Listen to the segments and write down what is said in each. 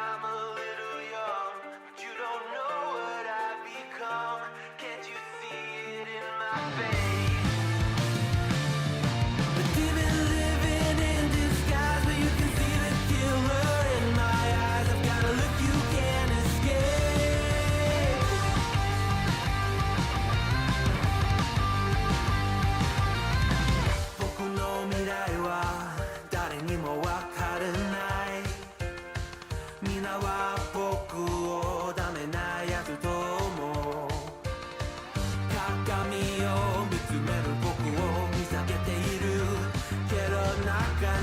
I'm a little young, but you don't know what I've become. Can't you see it in my face? But even living in disguise, but you can see the killer in my eyes. I've got a look you can't escape. 僕の未来は誰にもわからない。皆は僕をダメなやつと思う。鏡を見つめる僕を見下げているけど、中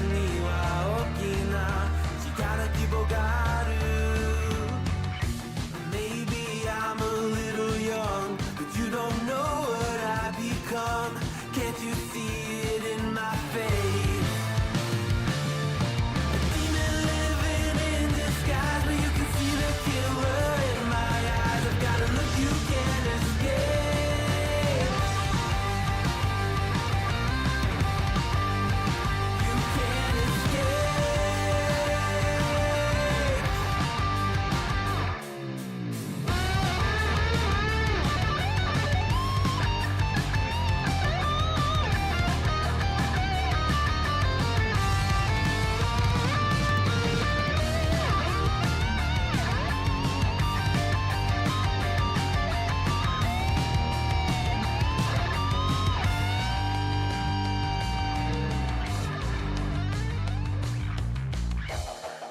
には大きな力希望がある。 Maybe I'm a little young, but you don't know what I become. Can't you see it in my face? A demon living in disguise, but you can see the killer in my eyes. I've got a look you can't escape. You can't escape.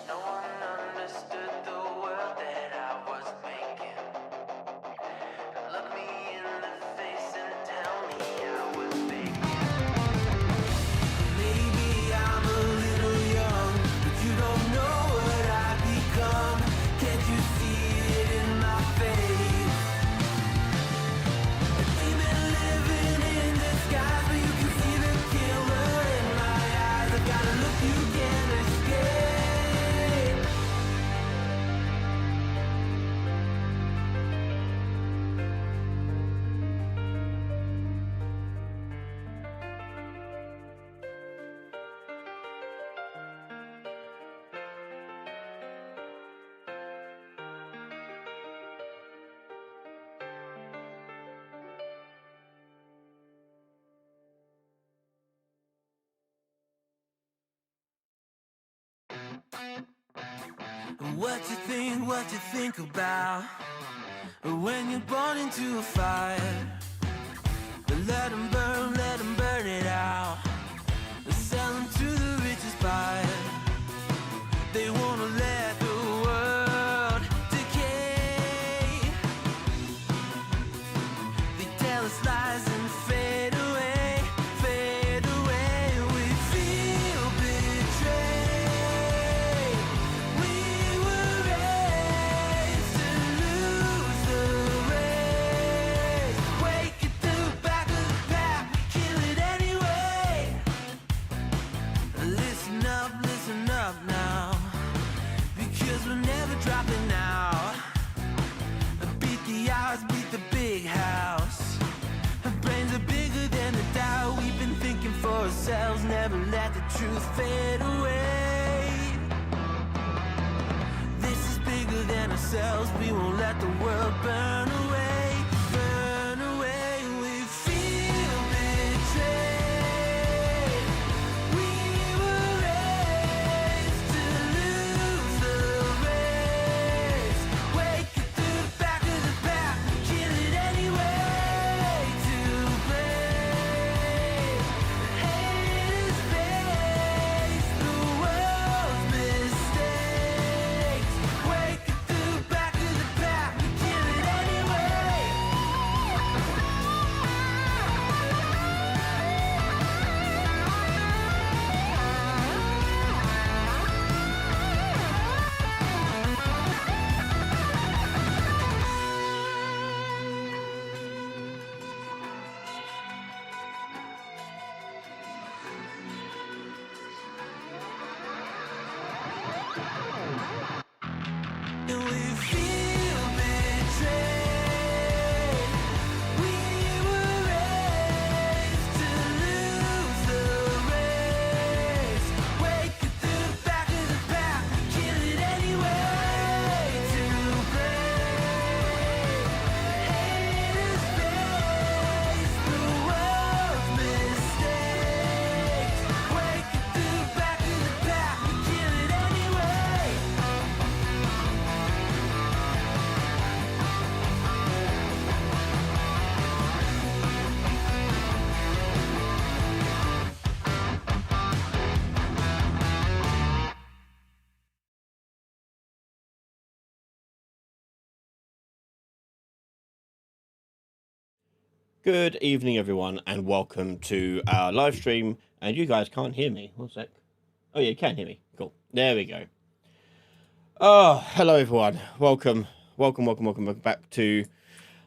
No one understood the world that I was making. Look me in the face and tell me I was faking. Maybe I'm a little young, but you don't know what I've become. Can't you see it in my face? A demon living in disguise, but you can see the killer in my eyes. I've got a look you can't escape. What you think about when you're born into a fire? Let 'em burn it out. Sell 'em to the richest buyer. They wanna let the world decay. They tell us lies and fade away, fade away. We feel betrayed. We were raised to lose the race. Wake it to the back of the pack, kill it anyway. Listen up now, because we're never dropping out. Beat the odds, beat the big house. Our brains are bigger than the doubt. We've been thinking for ourselves, never let the truth fade away. This is bigger than ourselves, we won't let the world burn away, burn away. We feel betrayed. We were raised to lose the race. Wake it to the back of the pack, kill it anyway. To blame, haters face the world's mistakes. Wake it to the back of the pack, kill it anyway. Good evening, everyone, and welcome to our live stream. And you guys can't hear me. One sec. Oh, yeah, you can hear me. Cool. There we go. Oh, hello, everyone. Welcome back to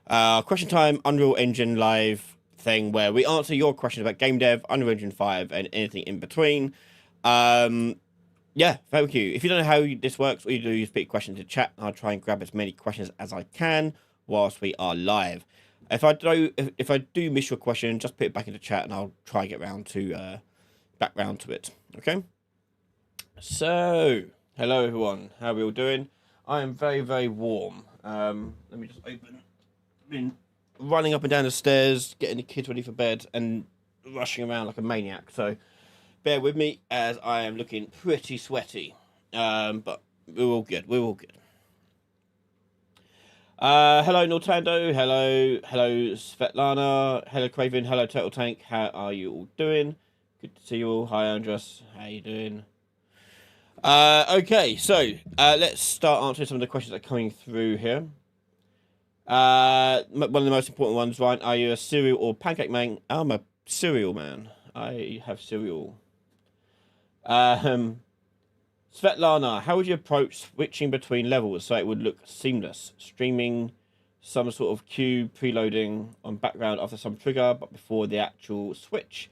Question Time Unreal Engine live thing where we answer your questions about game dev, Unreal Engine 5, and anything in between. Yeah, thank you. If you don't know how this works, all you do is put questions in the chat. I'll try and grab as many questions as I can whilst we are live. If I do miss your question, just put it back in the chat, and I'll try and get back round to it. Okay. So, hello everyone. How are we all doing? I am very, very warm. Let me just open. I've been running up and down the stairs, getting the kids ready for bed, and rushing around like a maniac. So, bear with me as I am looking pretty sweaty. But we're all good. We're all good. Hello Nortando, hello Svetlana, hello Craven, hello Turtle Tank, how are you all doing? Good to see you all. Hi Andres, how you doing? Okay, so let's start answering some of the questions that are coming through here. One of the most important ones, Ryan, are you a cereal or pancake man? I'm a cereal man. I have cereal. Svetlana, how would you approach switching between levels so it would look seamless? Streaming some sort of cue preloading on background after some trigger, but before the actual switch.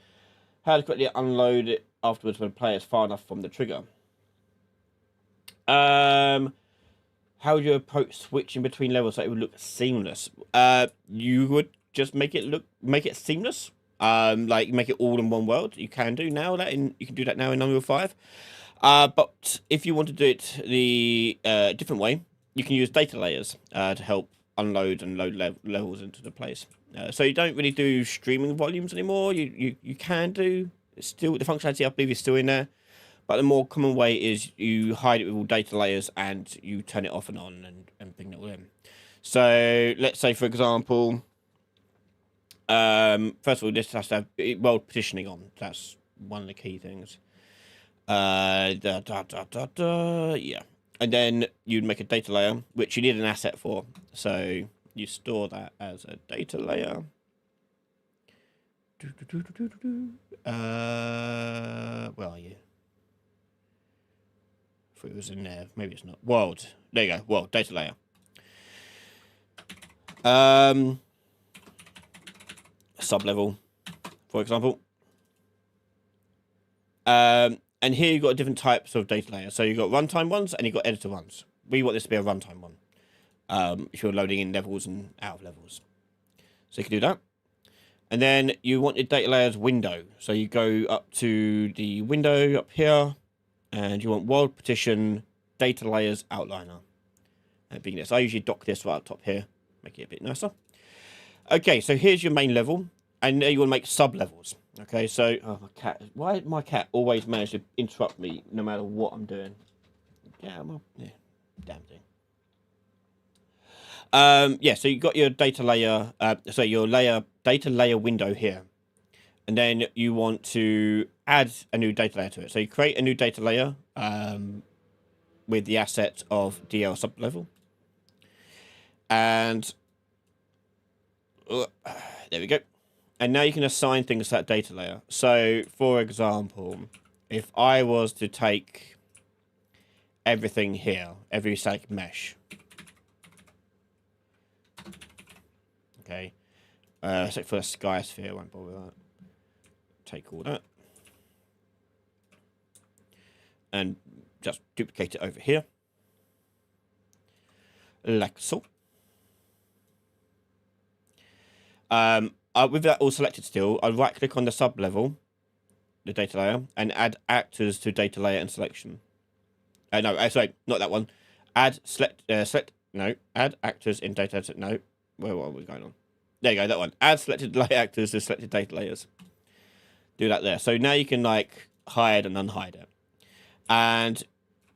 How to quickly unload it afterwards when the player is far enough from the trigger. How would you approach switching between levels so it would look seamless? You would just make it seamless. Like make it all in one world. You can do that now in Unreal 5. But if you want to do it the different way, you can use data layers to help unload and load levels into the place. So you don't really do streaming volumes anymore. You can do still the functionality, I believe, is still in there. But the more common way is you hide it with all data layers and you turn it off and on and bring it all in. So let's say, for example, first of all, this has to have world partitioning on. That's one of the key things. Yeah, and then you'd make a data layer, which you need an asset for. So you store that as a data layer. Where are you? I thought it was in there. Maybe it's not. World. There you go. World data layer. Sub-level, for example. And here you've got different types of data layers. So you've got runtime ones and you've got editor ones. We want this to be a runtime one. If you're loading in levels and out of levels. So you can do that. And then you want your data layers window. So you go up to the window up here and you want world partition data layers outliner. And being this, I usually dock this right up top here, make it a bit nicer. Okay, so here's your main level. And you want to make sub-levels. Okay, so my cat. Why my cat always manage to interrupt me no matter what I'm doing? Yeah, damn thing. Yeah, so you've got your data layer. So your data layer window here, and then you want to add a new data layer to it. So you create a new data layer with the asset of DL sublevel, and there we go. And now you can assign things to that data layer. So, for example, if I was to take everything here, every static mesh. Okay. Except for the sky sphere, I won't bother with that. Take all that. And just duplicate it over here. Like so. With that all selected still, I'll right click on the sub level, the data layer, and add actors to data layer and selection. No, sorry, not that one. Add add actors in data. No, where are we going on? There you go, that one. Add selected layer actors to selected data layers. Do that there. So now you can like hide and unhide it. And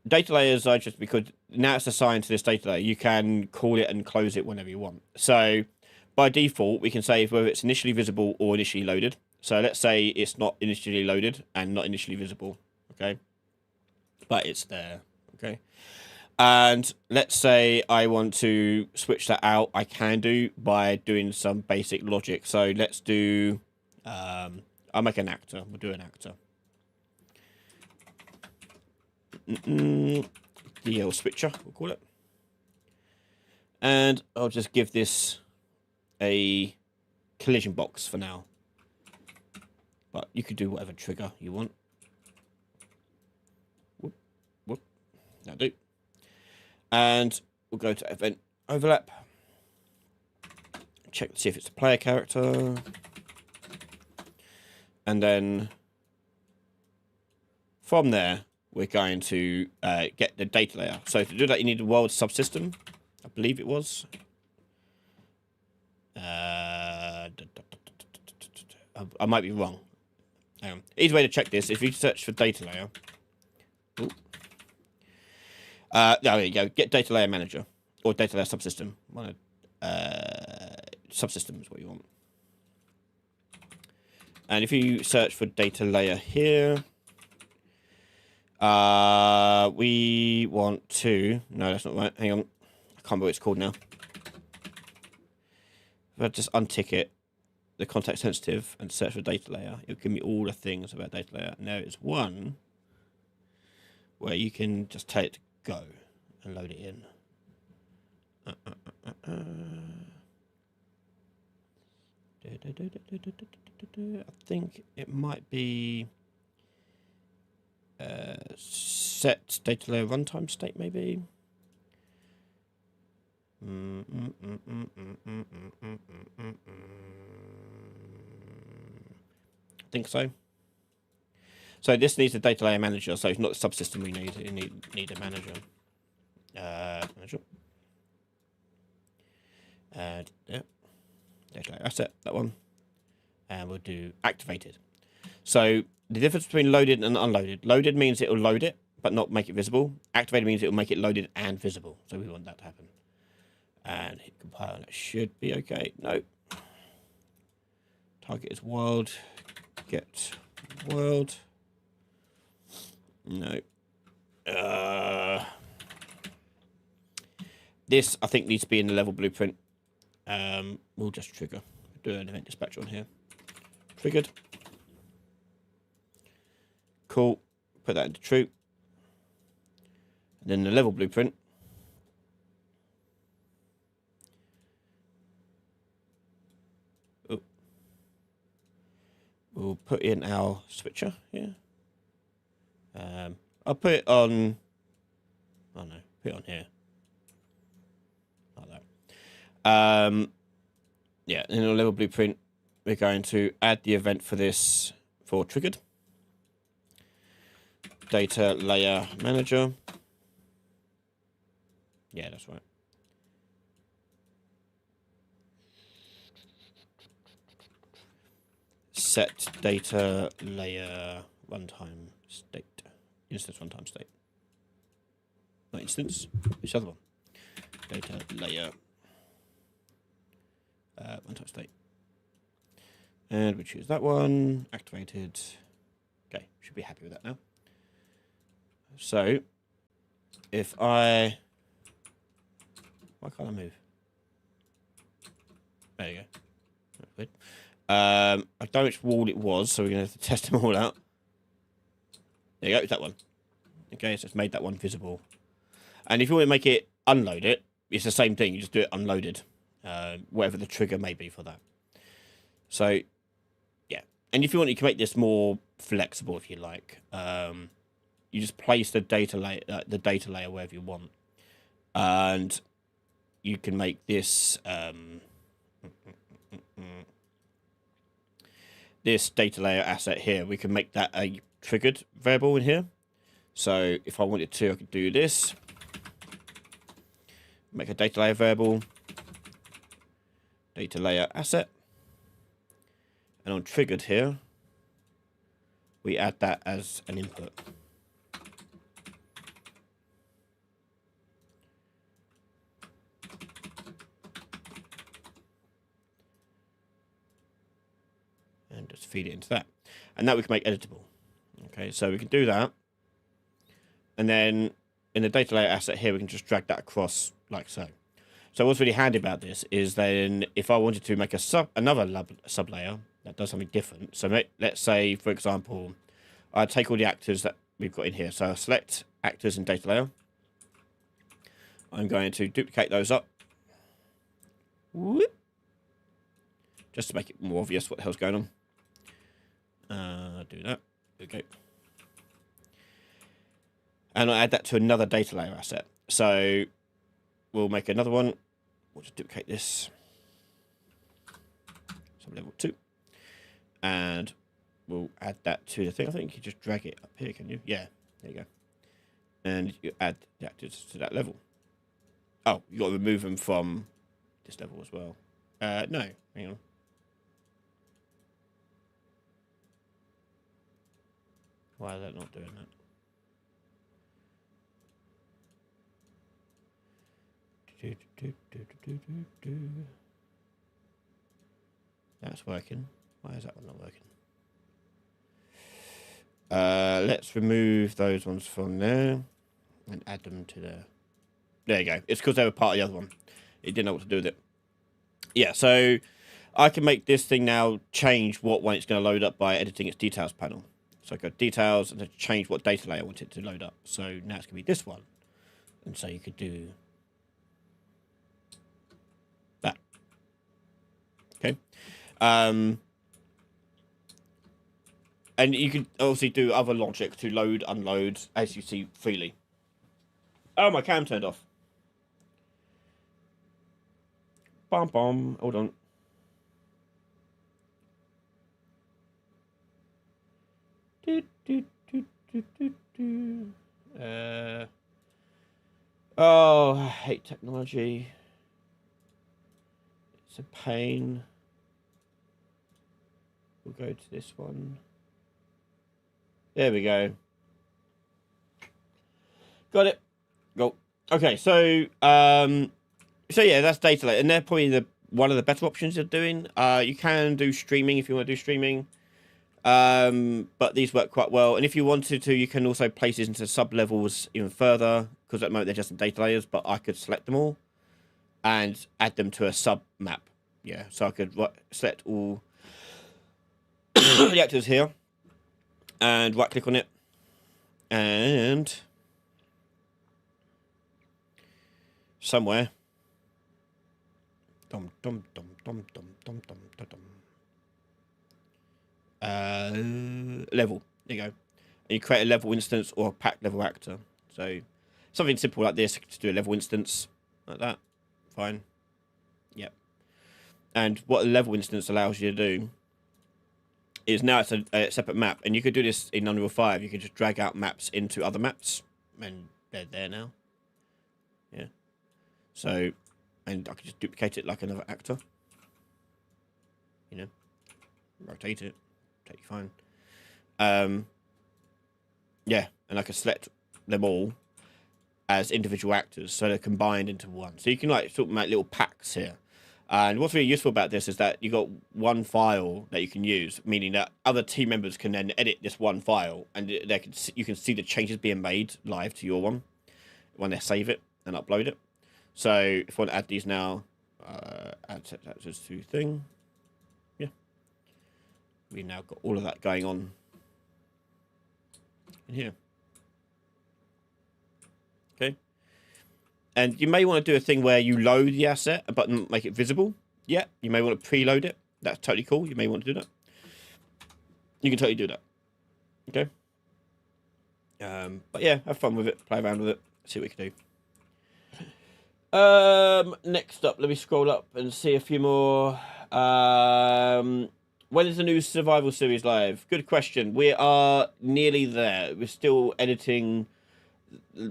data layers are just because now it's assigned to this data layer. You can call it and close it whenever you want. So by default, we can say whether it's initially visible or initially loaded. So let's say it's not initially loaded and not initially visible, okay? But it's there, okay? And let's say I want to switch that out. I can do by doing some basic logic. So let's do, I'll make an actor. We'll do an actor. DL switcher, we'll call it. And I'll just give this a collision box for now. But you could do whatever trigger you want. Whoop, whoop. That'll do. And we'll go to event overlap. Check to see if it's a player character. And then from there, we're going to get the data layer. So to do that, you need the world subsystem. I believe it was. I might be wrong. Hang on. Easy way to check this, if you search for data layer. There you go. Get data layer manager or data layer subsystem. Subsystem is what you want. And if you search for data layer here, we want to. No, that's not right. Hang on. I can't remember what it's called now. If I just untick it, the context sensitive, and search for data layer, it'll give me all the things about data layer. And there is one where you can just tell it to go and load it in. I think it might be set data layer runtime state, maybe. I think so. So this needs a data layer manager, so it's not the subsystem we need. You need a manager. Manager. And yeah, data layer asset, that one. And we'll do activated. So the difference between loaded and unloaded. Loaded means it will load it, but not make it visible. Activated means it will make it loaded and visible. So we want that to happen. And hit compile, and it should be okay. No. Target is world. Get world. No. This, I think, needs to be in the level blueprint. We'll just trigger. Do an event dispatch on here. Triggered. Cool. Put that into true. And then the level blueprint. Oh. We'll put in our switcher here. I'll put it on. Oh no, put it on here. Like that. Yeah, in the level blueprint, we're going to add the event for this for triggered. Data layer manager. Yeah, that's right. Set data layer runtime state. Instance runtime state. Not instance. Which other one? Data layer runtime state. And we choose that one. Activated. Okay, should be happy with that now. So, if I... Why can't I move? There you go. That's weird. I don't know which wall it was, so we're going to have to test them all out. There you go, it's that one. Okay, so it's made that one visible. And if you want to make it unload it, it's the same thing. You just do it unloaded, whatever the trigger may be for that. So, yeah. And if you want, you can make this more flexible if you like. You just place the data layer wherever you want, and you can make this this data layer asset here. We can make that a triggered variable in here. So if I wanted to, I could do this. Make a data layer variable, data layer asset, and on triggered here, we add that as an input. And just feed it into that. And that we can make editable. Okay, so we can do that. And then in the data layer asset here, we can just drag that across like so. So what's really handy about this is then if I wanted to make another sub layer that does something different. So let's say, for example, I take all the actors that we've got in here. So I'll select actors in data layer. I'm going to duplicate those up. Whoop. Just to make it more obvious what the hell's going on. Do that. Okay. And I'll add that to another data layer asset. So we'll make another one. We'll just duplicate this. So level 2. And we'll add that to the thing. I think you just drag it up here, can you? Yeah, there you go. And you add the actors to that level. Oh, you got to remove them from this level as well. No, hang on. Why is that not doing that? That's working. Why is that one not working? Let's remove those ones from there and add them to there. There you go. It's because they were part of the other one. It didn't know what to do with it. Yeah, so I can make this thing now change what one it's going to load up by editing its details panel. So I go details and then change what data layer I want it to load up. So now it's going to be this one. And so you could do that. Okay. And you can obviously do other logic to load, unload, as you see freely. Oh, my cam turned off. Bum bum. Hold on. Oh, I hate technology. It's a pain. We'll go to this one. There we go. Got it. Go. Okay, so yeah, that's data layer, and they're probably one of the better options of doing. You can do streaming if you want to do streaming. But these work quite well, and if you wanted to, you can also place these into sub levels even further, because at the moment they're just in data layers, but I could select them all and add them to a sub map. Yeah, so I could select all the actors here and right click on it and somewhere level. There you go. And you create a level instance or a pack level actor. So something simple like this to do a level instance like that. Fine. Yep. And what a level instance allows you to do is now it's a separate map, and you could do this in Unreal 5. You could just drag out maps into other maps, and they're there now. Yeah. So, and I could just duplicate it like another actor. You know, rotate it. Take fine. Yeah, and I can select them all as individual actors, so they're combined into one. So you can like sort of make little packs here. And what's really useful about this is that you got one file that you can use, meaning that other team members can then edit this one file, and you can see the changes being made live to your one when they save it and upload it. So if I want to add these now, add set actors to thing. Yeah, we now got all of that going on in here. Okay. And you may want to do a thing where you load the asset but make it visible. Yeah, you may want to preload it. That's totally cool. You may want to do that. You can totally do that. Okay. But yeah, have fun with it. Play around with it. See what we can do. Next up, let me scroll up and see a few more. When is the new survival series live? Good question. We are nearly there. We're still editing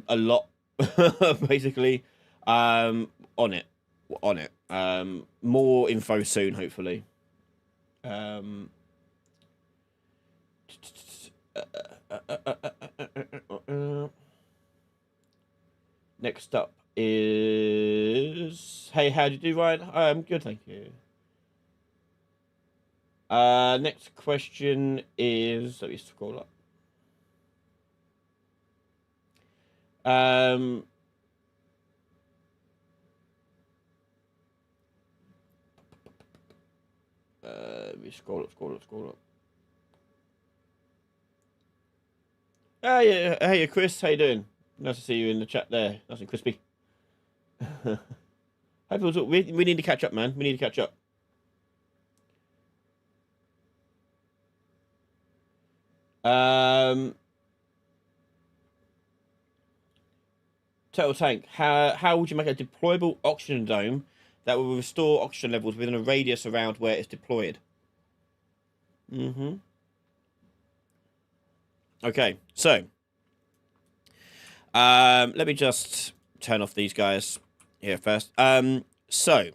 a lot. Basically, on it. More info soon, hopefully. Next up is how did you do, Ryan? I'm good, thank you. Next question is, let me scroll up. Um, we scroll up. Hey, Chris, how you doing? Nice to see you in the chat there. Nice and crispy. we need to catch up, man. We need to catch up. Turtle Tank, how would you make a deployable oxygen dome that will restore oxygen levels within a radius around where it's deployed? Okay, so let me just turn off these guys here first. So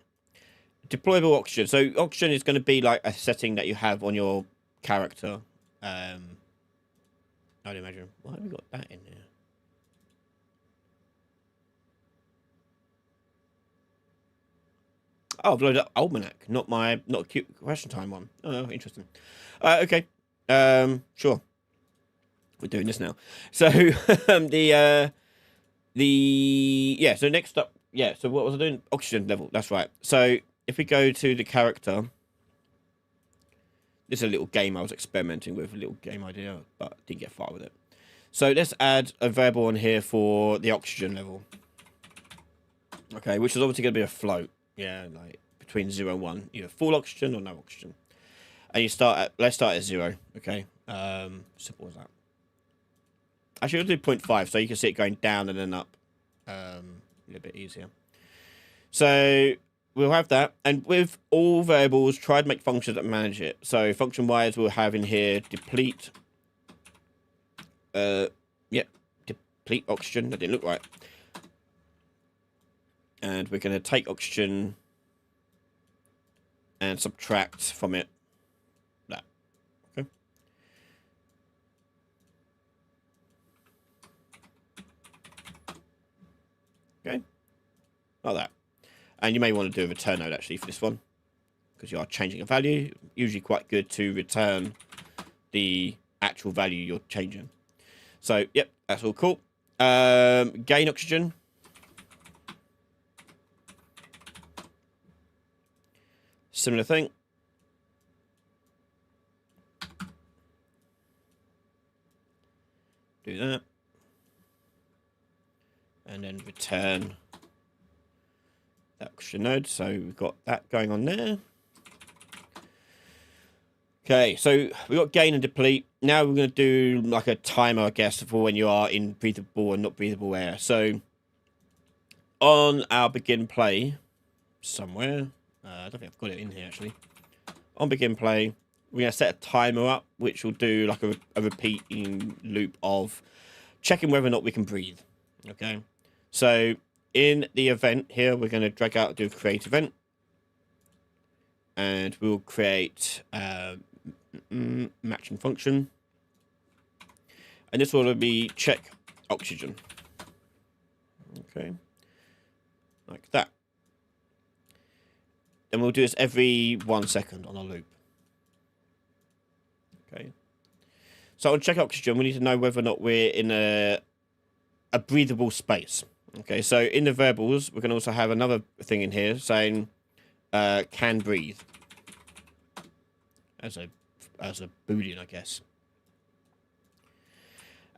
deployable oxygen. So oxygen is going to be like a setting that you have on your character. I'd imagine. Why have we got that in there? Oh, I've loaded up Almanac, not a cute question time one. Oh, interesting. Okay. Sure. We're doing this now. So so next up, so what was I doing? Oxygen level, that's right. So if we go to the character, this is a little game I was experimenting with, a little game idea, but didn't get far with it. So let's add a variable on here for the oxygen level. Okay, which is obviously going to be a float. Yeah, like between 0 and 1, either full oxygen or no oxygen. And let's start at 0, okay? Simple as that. Actually, we'll do 0.5 so you can see it going down and then up. A little bit easier. So we'll have that. And with all variables, try to make functions that manage it. So function-wise, we'll have in here deplete. Deplete oxygen. That didn't look right. And we're going to take oxygen and subtract from it that. Okay. Okay. Like that. And you may want to do a return node actually for this one, because you are changing a value. Usually quite good to return the actual value you're changing. So, yep, that's all cool. Gain oxygen. Similar thing. Do that. And then return that oxygen node. So we've got that going on there. Okay, so we've got gain and deplete. Now we're going to do like a timer, I guess, for when you are in breathable and not breathable air. So on our begin play somewhere, I don't think I've got it in here actually. On begin play, we're going to set a timer up, which will do like a repeating loop of checking whether or not we can breathe. Okay, so in the event here, we're going to drag out, do create event, and we'll create matching function, and this will be check oxygen. Okay, like that. And we'll do this every 1 second on a loop. Okay. So on check oxygen, we need to know whether or not we're in a breathable space. Okay, so in the variables, we can also have another thing in here saying can breathe as a boolean, I guess.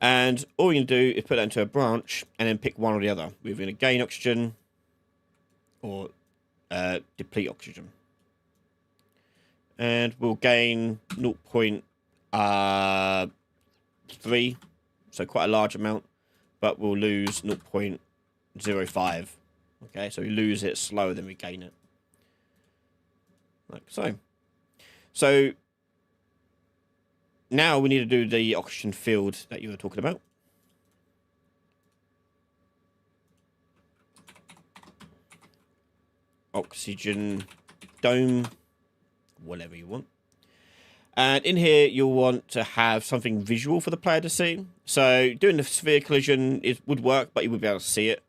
And all you can do is put that into a branch and then pick one or the other. We're going to gain oxygen or deplete oxygen. And we'll gain 0.3, so quite a large amount, but we'll lose 0.05. Okay, so we lose it slower than we gain it. Like so. So now we need to do the oxygen field that you were talking about. Oxygen dome, whatever you want. And in here, you'll want to have something visual for the player to see. So doing the sphere collision would work, but you wouldn't be able to see it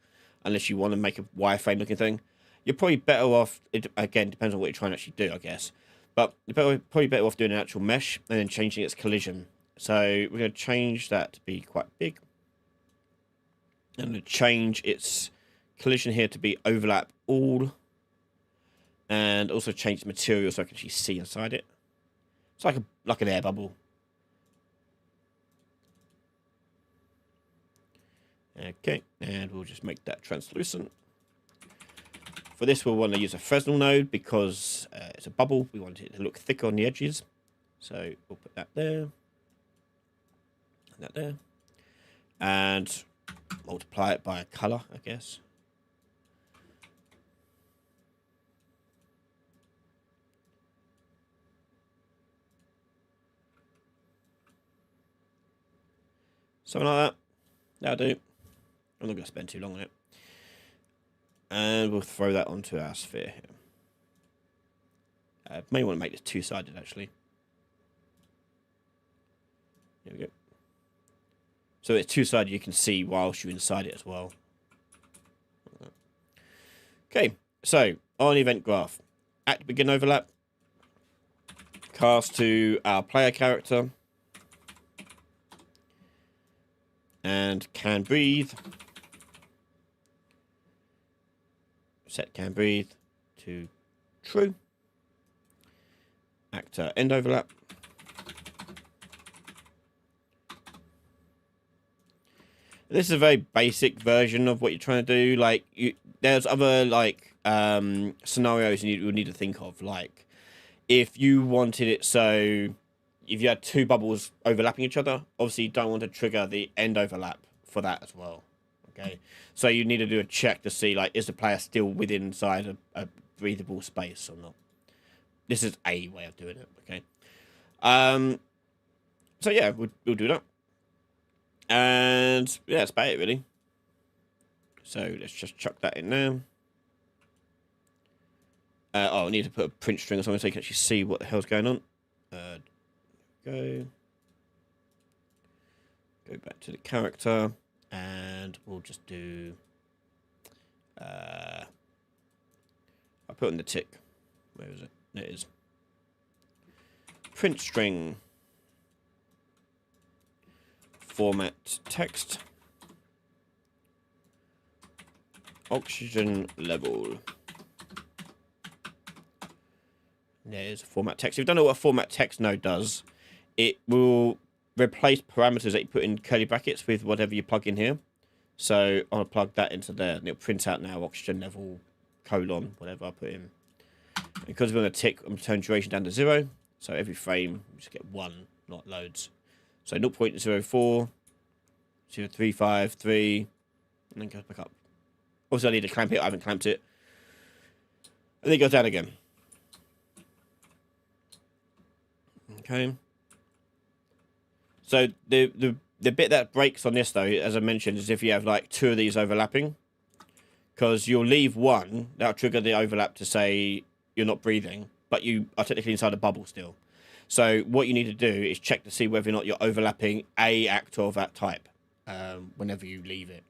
unless you want to make a wireframe looking thing. You're probably better off, it again, depends on what you're trying to actually do, I guess. But you're probably better off doing an actual mesh and then changing its collision. So we're going to change that to be quite big. I'm going to change its collision here to be overlap all, and also change the material so I can actually see inside it. It's like an air bubble. Okay, and we'll just make that translucent. For this, we'll want to use a Fresnel node because it's a bubble. We want it to look thicker on the edges. So we'll put that there. And that there. And multiply it by a color, I guess. Something like that. That'll do. I'm not going to spend too long on it. And we'll throw that onto our sphere here. May want to make this two-sided, actually. There we go. So it's two-sided, you can see whilst you're inside it as well. Okay, so on event graph, act begin overlap, cast to our player character, and can breathe. Set can breathe to true. Actor end overlap. This is a very basic version of what you're trying to do. Like, there's other like scenarios you would need to think of. Like, if you wanted it so if you had two bubbles overlapping each other, obviously you don't want to trigger the end overlap for that as well. Okay, so you need to do a check to see, like, is the player still within inside a breathable space or not. This is a way of doing it. Okay, so yeah, we'll do that. And yeah, that's about it really. So let's just chuck that in there. I need to put a print string or something so you can actually see what the hell's going on. Go back to the character, and we'll just do. I'll put in the tick. Where is it? There it is. Print string. Format text. Oxygen level. There's format text. If you don't know what a format text node does, it will replace parameters that you put in curly brackets with whatever you plug in here. So I'll plug that into there, and it'll print out now oxygen level, colon, whatever I put in. Because we're going to tick and turn duration down to 0, so every frame we just get 1, not loads. So 0.04, 0.353, and then goes back up. Also, I need to clamp it. I haven't clamped it. And then it goes down again. Okay. So the bit that breaks on this, though, as I mentioned, is if you have like two of these overlapping. Because you'll leave one, that'll trigger the overlap to say you're not breathing, but you are technically inside a bubble still. So what you need to do is check to see whether or not you're overlapping a actor of that type whenever you leave it.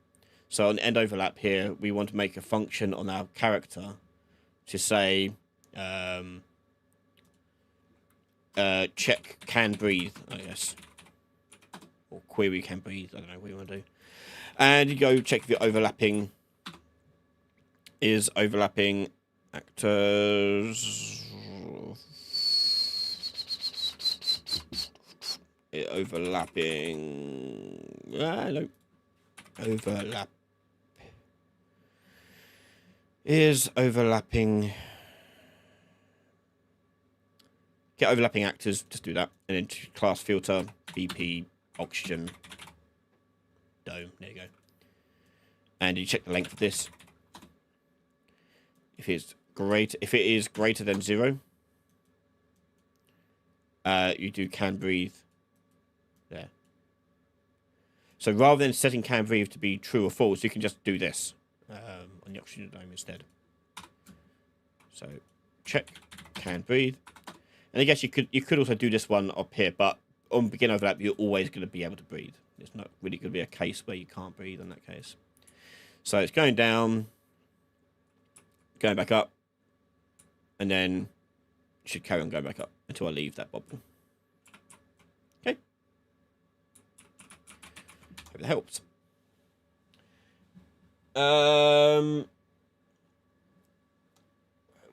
So on end overlap here, we want to make a function on our character to say check can breathe, I guess. Or query can breathe, I don't know what you want to do. And you go check the overlapping is overlapping actors. Overlapping. No. Overlap is overlapping. Get overlapping actors. Just do that, and then class filter BP oxygen dome. There you go. And you check the length of this. If it is greater than 0, you do can breathe. There. So rather than setting can breathe to be true or false, you can just do this on the oxygen dome instead. So check can breathe, and I guess you could also do this one up here, but on begin overlap you're always going to be able to breathe. It's not really going to be a case where you can't breathe in that case. So it's going down, going back up, and then it should carry on going back up until I leave that bubble. Okay. Hope that helps.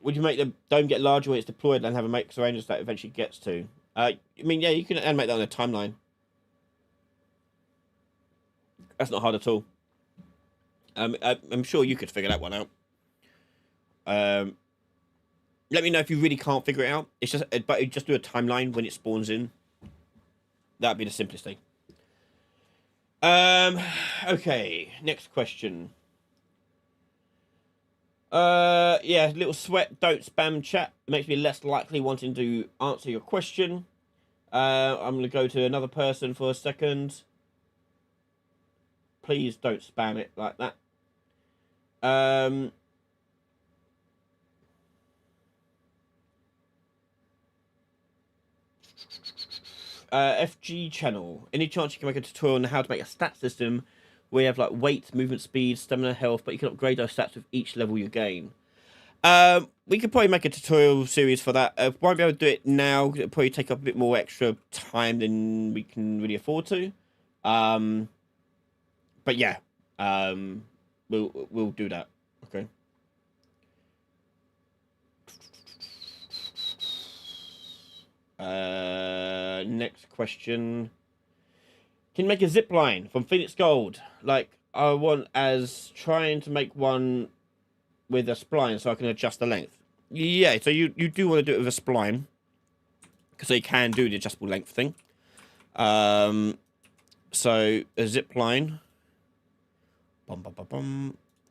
Would you make the dome get larger when it's deployed and have a max range that eventually gets to? I mean, yeah, you can animate that on a timeline. That's not hard at all. I'm sure you could figure that one out. Let me know if you really can't figure it out. It's just, but just do a timeline when it spawns in. That'd be the simplest thing. Okay, next question. Yeah, little sweat. Don't spam chat. It makes me less likely wanting to answer your question. I'm gonna go to another person for a second. Please don't spam it like that. FG channel. Any chance you can make a tutorial on how to make a stat system where you have like weight, movement speed, stamina, health, but you can upgrade those stats with each level you gain? We could probably make a tutorial series for that. Won't be able to do it now. It'll probably take up a bit more extra time than we can really afford to. But yeah, we'll do that. Okay. Next question. Can you make a zipline from Phoenix Gold? Like, I want as trying to make one with a spline so I can adjust the length. Yeah, so you do want to do it with a spline because they can do the adjustable length thing. So a zipline.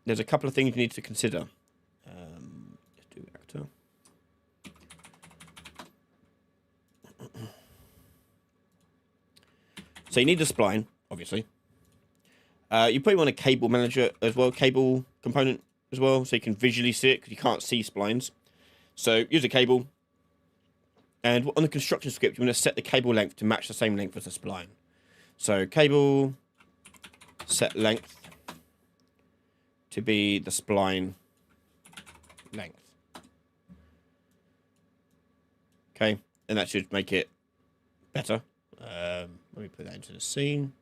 There's a couple of things you need to consider. Let's do actor. So you need the spline, obviously. You probably want a cable manager as well, cable component as well, so you can visually see it because you can't see splines. So use a cable. And on the construction script, you want to set the cable length to match the same length as the spline. So cable set length to be the spline length. Okay, and that should make it better. Let me put that into the scene.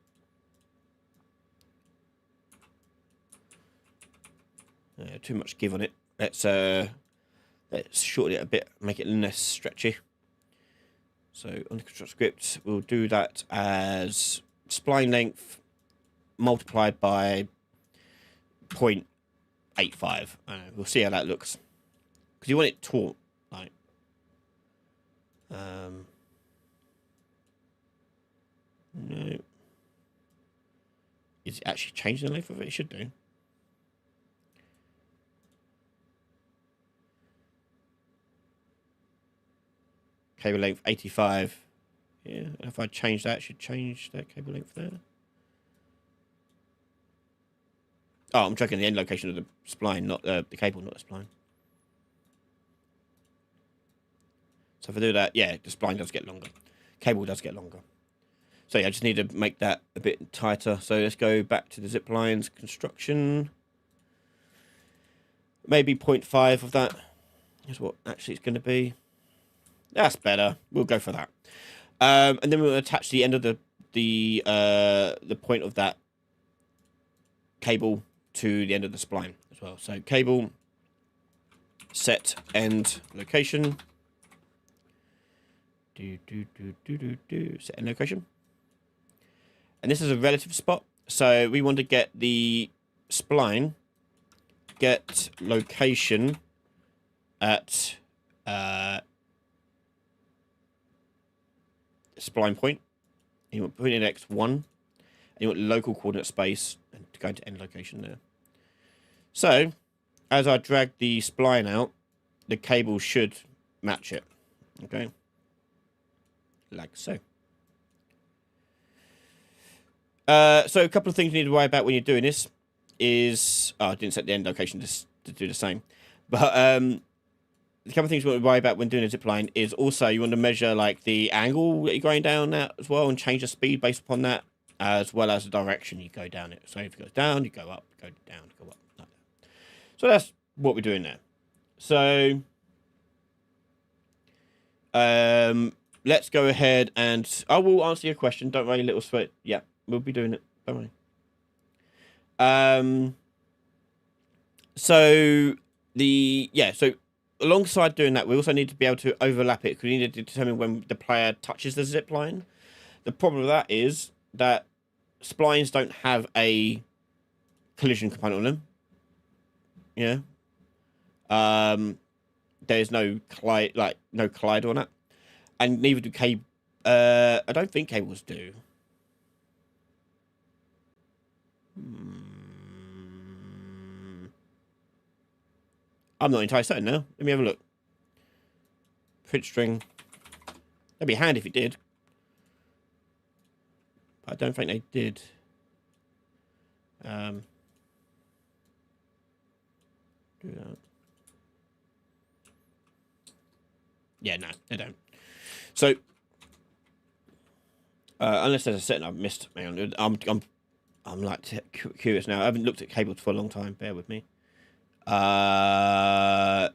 Too much give on it. Let's shorten it a bit, make it less stretchy. So on the construct script, we'll do that as spline length multiplied by 0.85. We'll see how that looks. Because you want it taut, like. No. Is it actually changing the length of it? It should do. Cable length 85. Yeah, if I change that, it should change that cable length there. Oh, I'm checking the end location of the spline, not the cable, not the spline. So if I do that, yeah, the spline does get longer. Cable does get longer. So yeah, I just need to make that a bit tighter. So let's go back to the zip lines construction. Maybe 0.5 of that is what actually it's going to be. That's better. We'll go for that. And then we'll attach the end of the point of that cable to the end of the spline as well. So cable set end location. Set end location. And this is a relative spot. So we want to get the spline get location at spline point. And you want point in X1. And you want local coordinate space and to go into end location there. So as I drag the spline out, the cable should match it. Okay. Like so. So a couple of things you need to worry about when you're doing this is... Oh, I didn't set the end location to do the same. But a couple of things you want to worry about when doing a zipline is also you want to measure like the angle that you're going down at as well and change the speed based upon that, as well as the direction you go down it. So if it goes down, you go up, go down, go up, like that. So that's what we're doing there. So let's go ahead and I will answer your question. Don't worry, little sweat. Yeah, we'll be doing it. Don't worry. So so alongside doing that, we also need to be able to overlap it because we need to determine when the player touches the zip line. The problem with that is that splines don't have a collision component on them. Yeah. There's no collide, no collide on it, and neither do cable. I don't think cables do. I'm not entirely certain now. Let me have a look. Print string. That'd be handy if it did. But I don't think they did. Do that. Yeah, no, they don't. So, unless there's a setting I've missed, man, I'm like curious now. I haven't looked at cables for a long time. Bear with me.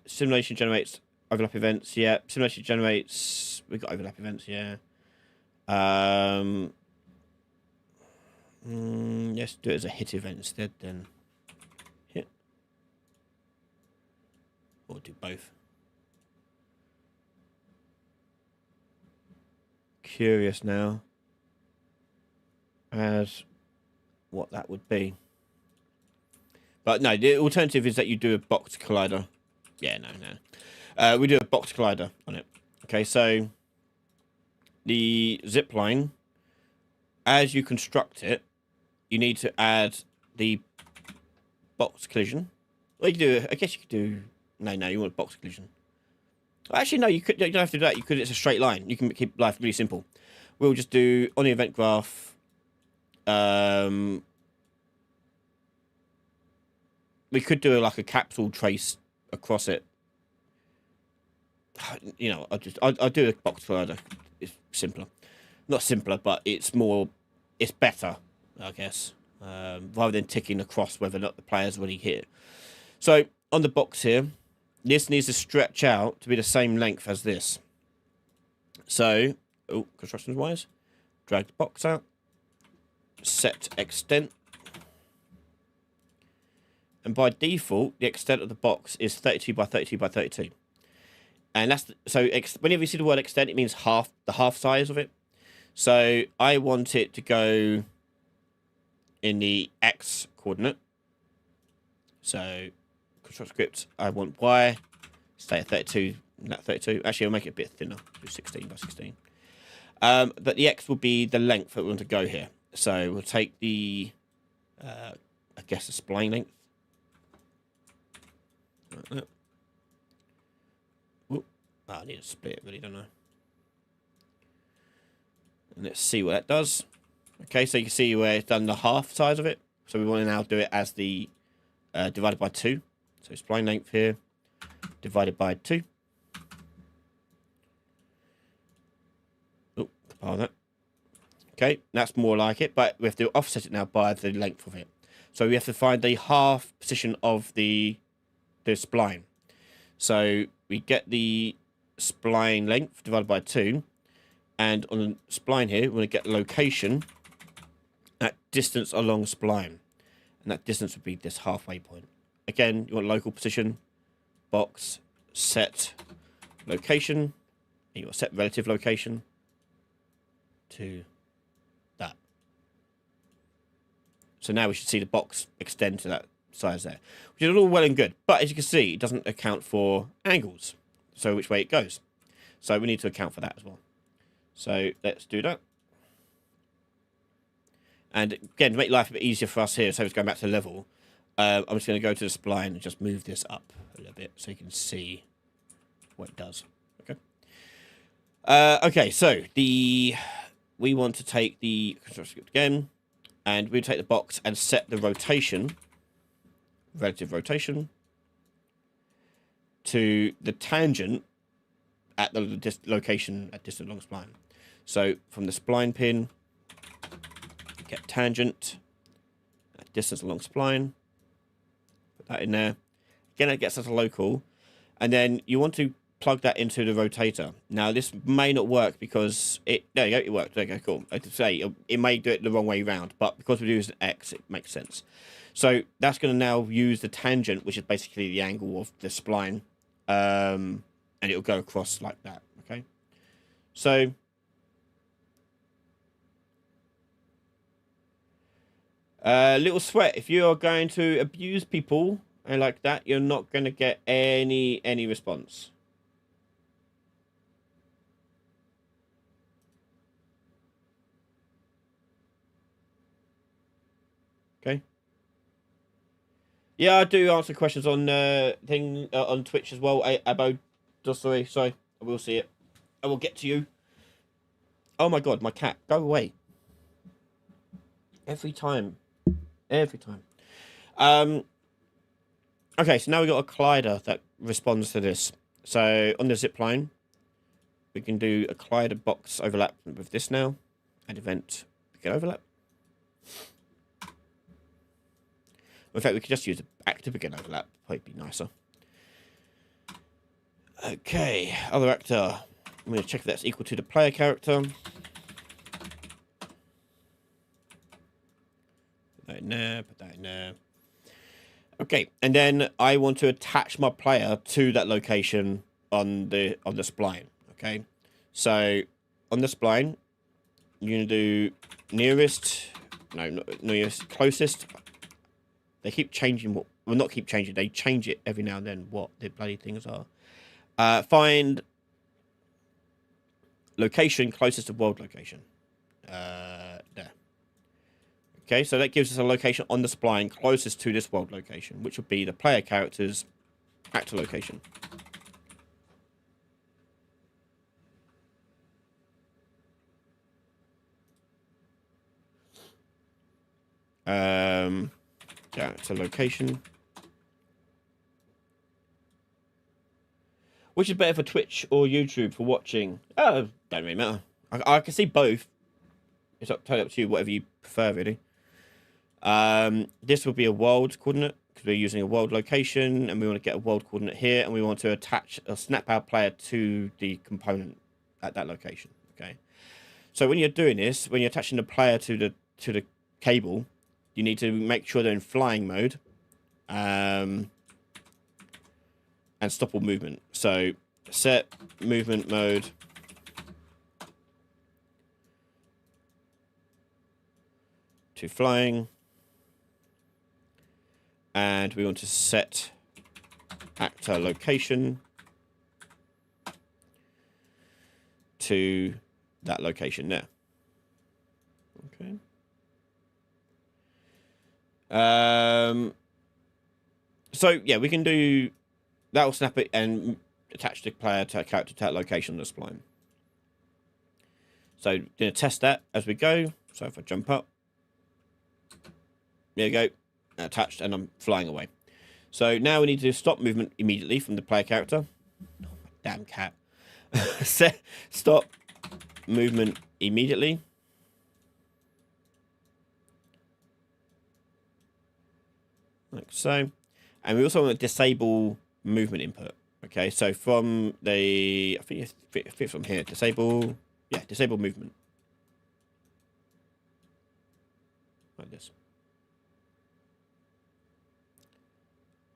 Simulation generates overlap events. Yeah, simulation generates. We got overlap events. Yeah. Let's do it as a hit event instead. Then hit, or do both. Curious now as what that would be. But no, the alternative is that you do a box collider. Yeah, no. We do a box collider on it. Okay, so the zip line, as you construct it, you need to add the box collision. Well, you do. I guess you could do. No, you want a box collision. Actually, no, you don't have to do that. Because it's a straight line. You can keep life really simple. We'll just do on the event graph. We could do like a capsule trace across it. You know, I'll do a box collider. It's simpler, not simpler, but it's better, I guess, rather than ticking across whether or not the player's already hit. So on the box here, this needs to stretch out to be the same length as this. So, constructions wise, drag the box out, set extent. And by default, the extent of the box is 32 by 32 by 32. And that's whenever you see the word extent, it means the half size of it. So I want it to go in the X coordinate. So construct script, I want Y, stay at 32, not 32. Actually, I'll make it a bit thinner, do 16 by 16. But the X will be the length that we want to go here. So we'll take the, I guess the spline length. Like that. I need to split it, really, don't I? And let's see what that does. Okay, so you can see where it's done the half size of it. So we want to now do it as the divided by 2. So spline length here, divided by 2. Oh, compile that. Okay, that's more like it, but we have to offset it now by the length of it. So we have to find the half position of the spline. So we get the spline length divided by 2, and on the spline here we want to get location at distance along spline, and that distance would be this halfway point. Again, you want local position, box, set location, and you want set relative location to that. So now we should see the box extend to that size there, which is all well and good, but as you can see, it doesn't account for angles, so which way it goes. So we need to account for that as well. So let's do that. And again, to make life a bit easier for us here, so it's going back to level, I'm just going to go to the spline and just move this up a little bit so you can see what it does. Okay. Okay, so we want to take the construction script again, and we take the box and set the rotation, relative rotation, to the tangent at the location at distance along spline. So from the spline pin, get tangent at distance along spline, put that in there. Again, it gets us a local, and then you want to plug that into the rotator. Now, this may not work because there you go, it worked. There you go, cool. I have to say, it may do it the wrong way around, but because we're using X, it makes sense. So that's going to now use the tangent, which is basically the angle of the spline, and it'll go across like that, okay? So little sweat, if you are going to abuse people and like that, you're not going to get any response. Okay. Yeah, I do answer questions on on Twitch as well. Abo, sorry, I will see it. I will get to you. Oh my god, my cat, go away. Every time. Okay, so now we've got a collider that responds to this. So on the Zipline, we can do a collider box overlap with this now. Add event, we can overlap. In fact, we could just use the actor begin overlap. Probably be nicer. Okay, other actor. I'm going to check if that's equal to the player character. Put that in there, put that in there. Okay, and then I want to attach my player to that location on the spline. Okay, so on the spline, you're going to do nearest, no, not nearest, closest. They keep changing what, well, not keep changing, they change it every now and then what the bloody things are. Find location closest to world location. There. Okay, so that gives us a location on the spline closest to this world location, which would be the player character's actor location. Yeah, it's a location. Which is better for Twitch or YouTube for watching? Don't really matter. I can see both. It's totally up to you, whatever you prefer, really. This will be a world coordinate because we're using a world location, and we want to get a world coordinate here, and we want to attach a snap our player to the component at that location. Okay. So when you're doing this, when you're attaching the player to the cable, you need to make sure they're in flying mode, and stop all movement. So set movement mode to flying, and we want to set actor location to that location there. Okay. So yeah, we can do that. Will snap it and attach the player to a character to that location on the spline. So gonna test that as we go. So if I jump up, there you go, attached, and I'm flying away. So now we need to stop movement immediately from the player character. Oh, damn cat. Set stop movement immediately. Like so. And we also want to disable movement input. Okay, so from the, I think it fits from here, disable, yeah, disable movement. Like this.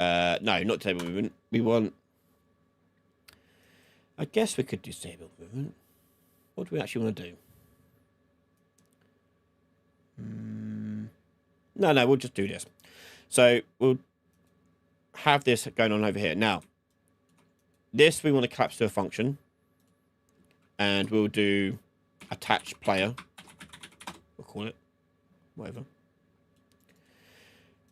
No, not disable movement. We want, I guess we could disable movement. What do we actually want to do? No, we'll just do this. So we'll have this going on over here. Now, this we want to collapse to a function, and we'll do attach player. We'll call it whatever.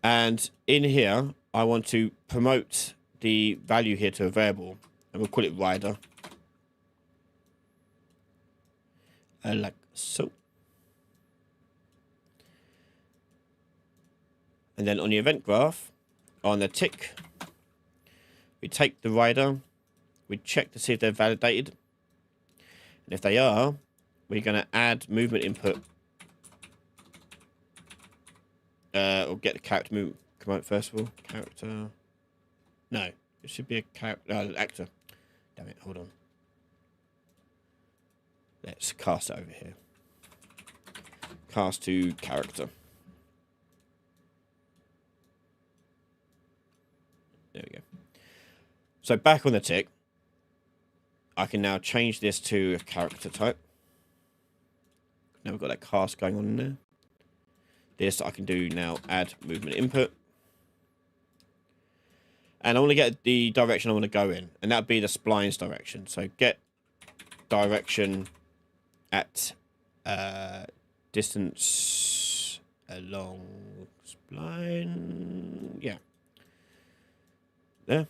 And in here, I want to promote the value here to a variable, and we'll call it rider. Like so. And then on the event graph, on the tick, we take the rider, we check to see if they're validated. And if they are, we're going to add movement input. Or get the character movement. Come on, first of all. Character. No, it should be a character. Actor. damn it, hold on. Let's cast it over here. Cast to character. There we go. So back on the tick, I can now change this to a character type. Now we've got that cast going on in there. This I can do now, add movement input. And I want to get the direction I want to go in. And that would be the spline's direction. So get direction at distance along spline. Yeah. There.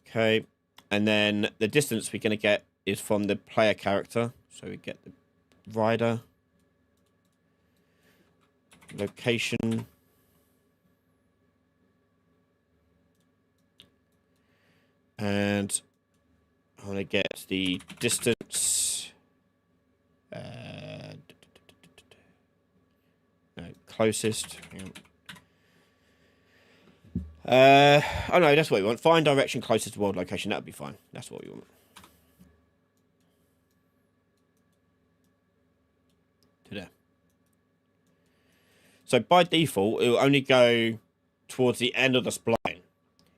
Okay. And then the distance we're going to get is from the player character. So we get the rider. Location. And I want to get the distance. No, closest. Oh no, that's what we want. Find direction closest to world location. That would be fine. That's what we want. To there. So by default, it will only go towards the end of the spline.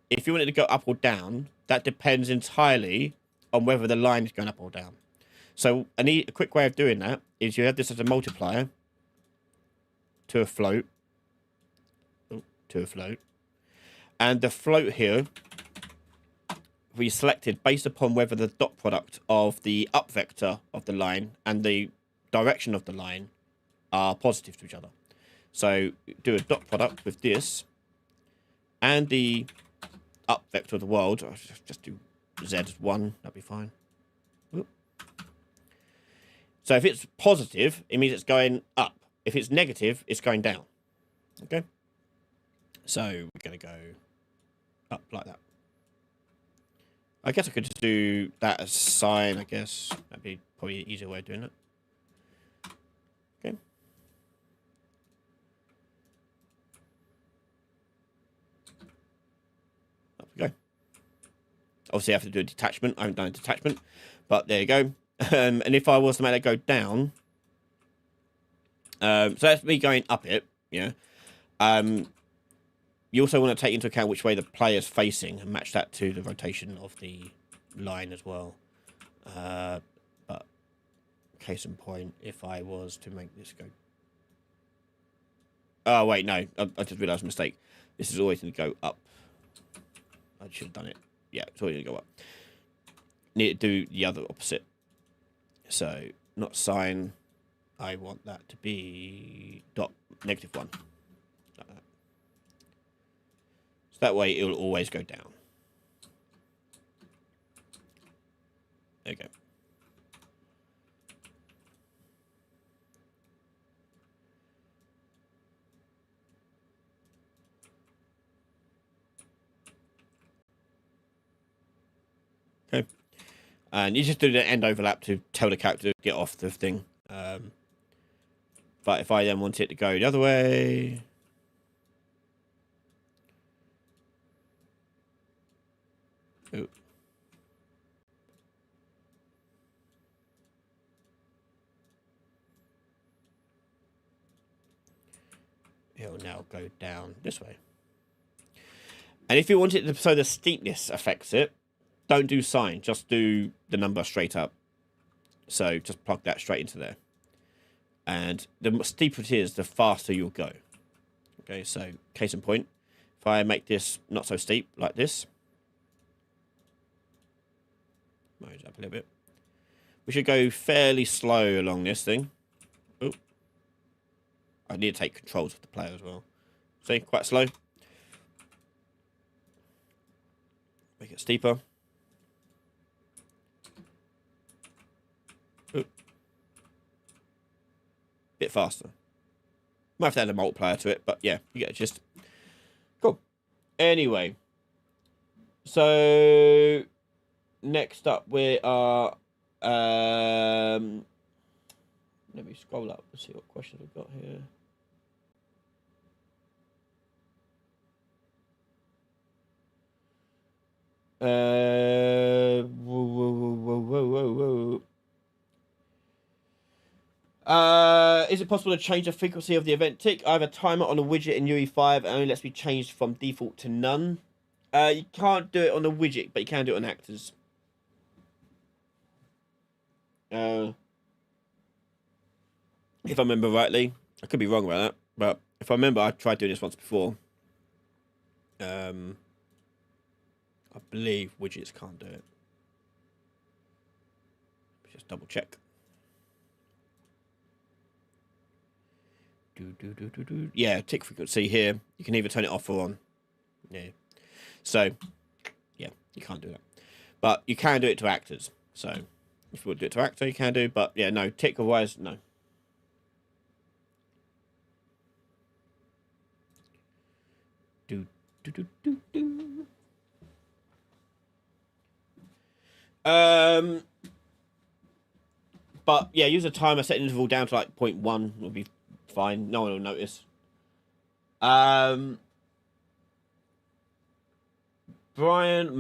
If you want it to go up or down, that depends entirely on whether the line is going up or down. So a quick way of doing that is you have this as a multiplier to a float. To a float. And the float here we selected based upon whether the dot product of the up vector of the line and the direction of the line are positive to each other. So do a dot product with this and the up vector of the world. I'll just do Z as 1, that'd be fine. Oop. So if it's positive, it means it's going up. If it's negative, it's going down. Okay? So we're going to go up like that. I guess I could just do that as sine, I guess. That'd be probably an easier way of doing it. Okay. Up we go. Obviously I have to do a detachment. I haven't done a detachment, but there you go. And if I was to make that go down, so that's me going up it, yeah. You also want to take into account which way the player's facing and match that to the rotation of the line as well. But case in point, if I was to make this go... Oh, wait, no. I just realised a mistake. This is always going to go up. I should have done it. Yeah, it's always going to go up. Need to do the other opposite. So, not sine. I want that to be dot -1. Like that. So that way it will always go down. There you go. Okay. And you just do the end overlap to tell the character to get off the thing. But if I then want it to go the other way... Ooh. It'll now go down this way. And if you want it to, so the steepness affects it, don't do sine, just do the number straight up. So just plug that straight into there. And the steeper it is, the faster you'll go. Okay, so case in point, if I make this not so steep, like this. Move up a little bit. We should go fairly slow along this thing. Oh, I need to take controls of the player as well. See, quite slow. Make it steeper. Oh. Bit faster. Might have to add a multiplier to it, but yeah, you get a gist. Cool. Anyway, so next up we are. Let me scroll up and see what questions we've got here. Whoa, whoa, whoa, whoa, whoa, whoa. Is it possible to change the frequency of the event tick? I have a timer on a widget in UE5 and only lets me change from default to none. You can't do it on the widget, but you can do it on actors. If I remember rightly, I could be wrong about that, but if I remember, I tried doing this once before. I believe widgets can't do it. Just double check. Yeah, tick frequency here. You can either turn it off or on. Yeah. So, yeah, you can't do that. But you can do it to actors. So, if you want to do it to actor, you can do. But, yeah, no, tick otherwise, no. But, yeah, use a timer, set interval down to, like, 0.1 will be fine. No one will notice. Brian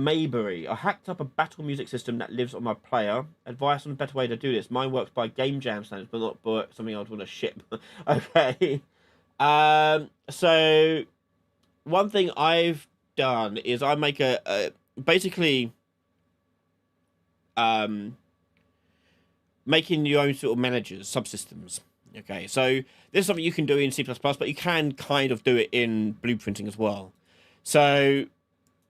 Maybury. I hacked up a battle music system that lives on my player. Advice on a better way to do this. Mine works by game jam standards, but not by something I would want to ship. Okay. So one thing I've done is I make a basically making your own sort of managers, subsystems. Okay, so this is something you can do in C++, but you can kind of do it in blueprinting as well. So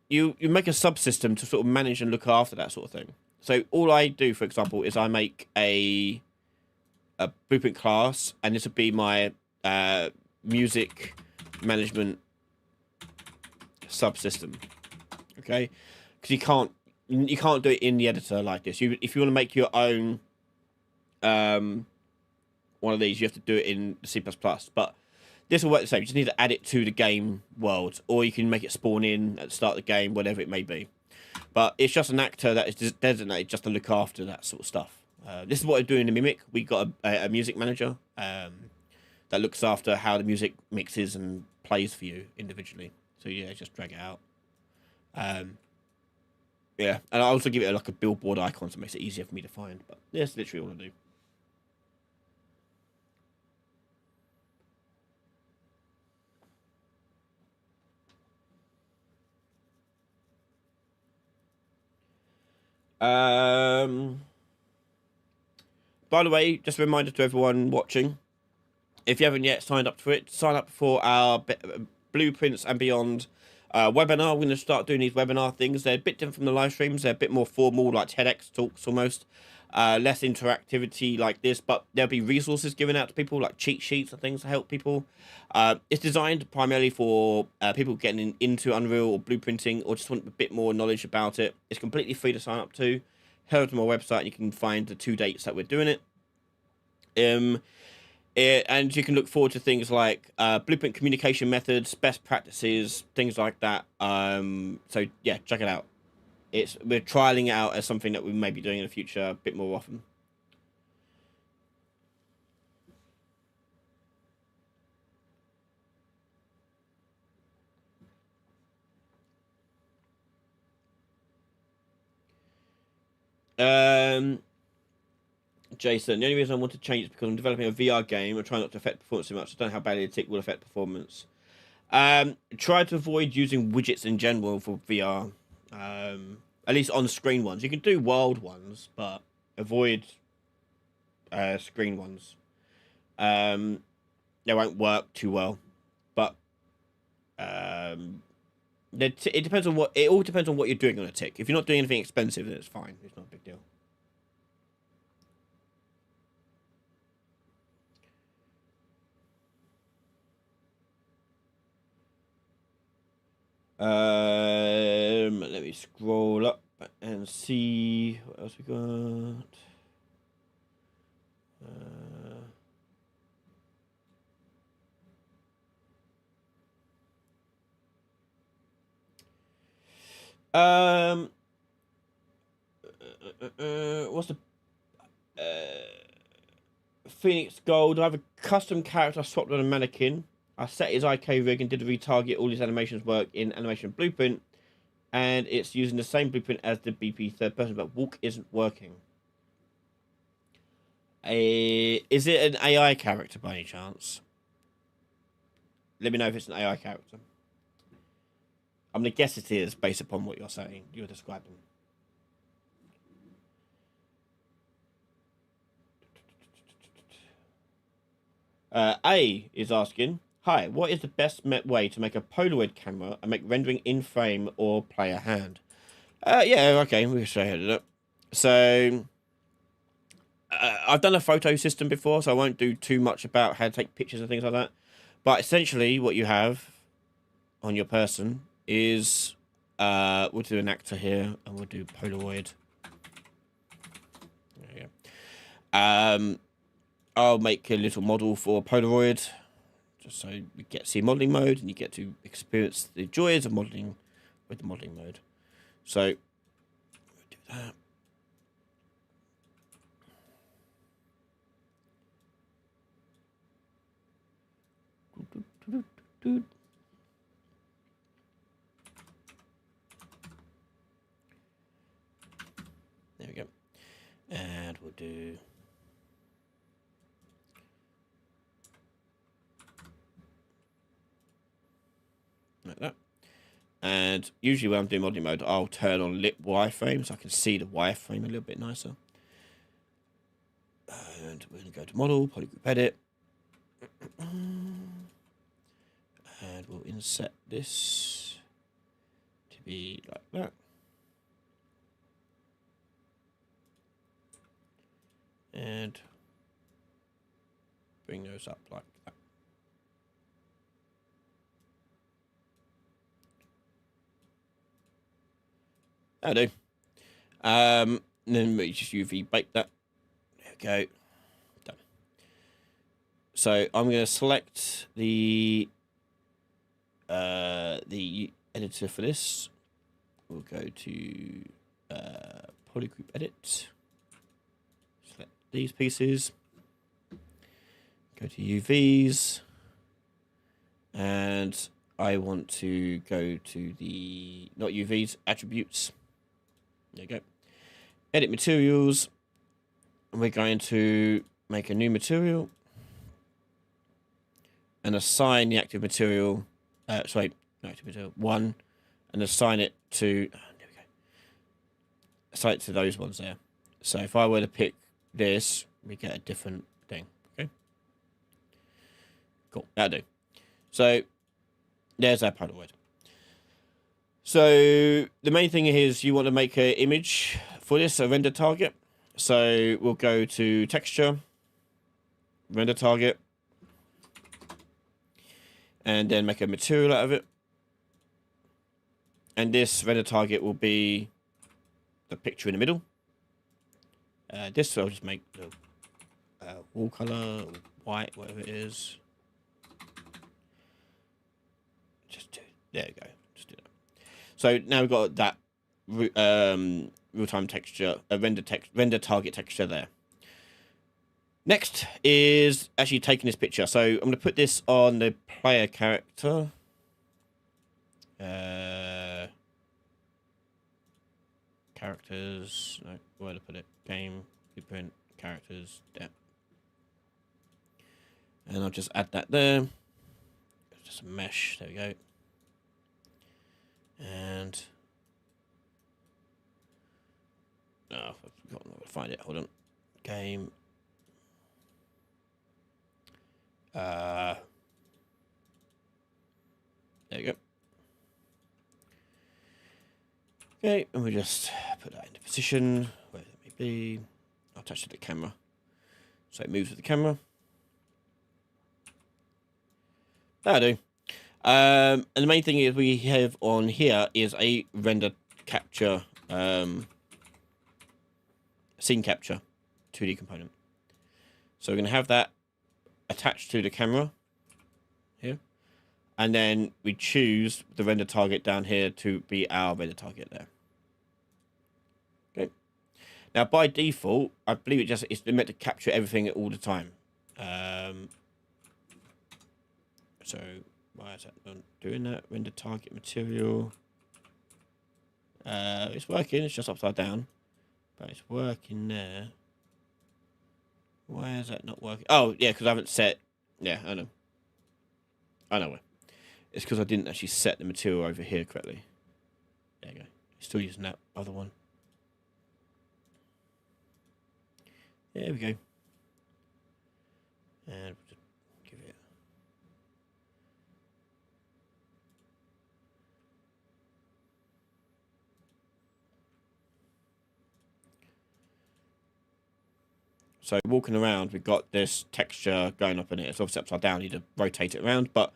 you make a subsystem to sort of manage and look after that sort of thing. So all I do, for example, is I make a blueprint class, and this would be my music management subsystem. Okay, because you can't do it in the editor like this. If you want to make your own one of these, you have to do it in C++. But this will work the same. You just need to add it to the game world, or you can make it spawn in at the start of the game, whatever it may be. But it's just an actor that is designated just to look after that sort of stuff. This is what I do in the Mimic. We got a music manager that looks after how the music mixes and plays for you individually. So yeah, just drag it out. Yeah, and I also give it like a billboard icon, so it makes it easier for me to find. But yeah, that's literally all I do. By the way, just a reminder to everyone watching, if you haven't yet signed up for it, sign up for our Blueprints and Beyond webinar. We're going to start doing these webinar things. They're a bit different from the live streams. They're a bit more formal, like TEDx talks almost. Less interactivity like this, but there'll be resources given out to people, like cheat sheets and things to help people. It's designed primarily for people getting into Unreal or blueprinting, or just want a bit more knowledge about it. It's completely free to sign up to. Head over to my website and you can find the 2 dates that we're doing it. And you can look forward to things like blueprint communication methods, best practices, things like that. So yeah, check it out. We're trialing it out as something that we may be doing in the future a bit more often. Jason, the only reason I want to change is because I'm developing a VR game. I'm trying not to affect performance too much. I don't know how badly the tick will affect performance. Try to avoid using widgets in general for VR. At least on-screen ones. You can do world ones, but avoid screen ones. They won't work too well. But it depends on what. It all depends on what you're doing on a tick. If you're not doing anything expensive, then it's fine. It's not a big deal. Let me scroll up and see what else we got. What's the Phoenix Gold? I have a custom character I swapped on a mannequin. I set his IK rig and did a retarget. All his animations work in Animation Blueprint. and it's using the same blueprint as the BP third person, but walk isn't working. Is it an AI character by any chance? Let me know if it's an AI character. I'm going to guess it is based upon what you're saying, you're describing. A is asking, hi, what is the best way to make a Polaroid camera and make rendering in frame or play a hand? Yeah, okay, we'll show you that. So, I've done a photo system before, so I won't do too much about how to take pictures and things like that. But essentially, what you have on your person is, we'll do an actor here, and we'll do Polaroid. There you go. I'll make a little model for Polaroid, just so you get to see modeling mode, and you get to experience the joys of modeling with the modeling mode. So, we'll do that. There we go. And we'll do like that. And usually when I'm doing modeling mode, I'll turn on lit wireframe so I can see the wireframe a little bit nicer. And we're going to go to model, polygroup edit. And we'll inset this to be like that. And bring those up like that. That'll do. And then we just UV bake that. There we go. Done. So I'm going to select the editor for this. We'll go to polygroup edit. Select these pieces. Go to UVs. And I want to go to the, not UVs, attributes. There you go. Edit materials. And we're going to make a new material. And assign the active material, active material 1, and assign it to, there we go. Assign it to those ones there. So if I were to pick this, we get a different thing. Okay. Cool. That'll do. So there's our Polaroid. So the main thing is you want to make an image for this, a render target. So we'll go to texture, render target, and then make a material out of it. And this render target will be the picture in the middle. This I'll just make the wall color, white, whatever it is. Just do, there you go. Just do that. So now we've got that real-time texture, render target texture there. Next is actually taking this picture. So I'm going to put this on the player character. Characters. No, where to put it? Game, blueprint, characters, depth. And I'll just add that there. Just a mesh. There we go. And oh, I've forgotten where to find it. Hold on. Game. There you go. Okay, and we just put that into position, where it may be. I'll attach it to the camera. So it moves with the camera. That'll do. And the main thing is we have on here is a render capture, scene capture 2D component. So we're going to have that attached to the camera here. And then we choose the render target down here to be our render target there. Okay. Now by default, I believe it's meant to capture everything all the time. So why is that not doing that? Render target material. It's working. It's just upside down, but it's working there. Why is that not working? Oh, yeah, because I haven't set... Yeah, I know. I know why. It's because I didn't actually set the material over here correctly. There you go. Still using that other one. There we go. And we'll just give it... So walking around, we've got this texture going up in it. It's obviously upside down. You need to rotate it around, but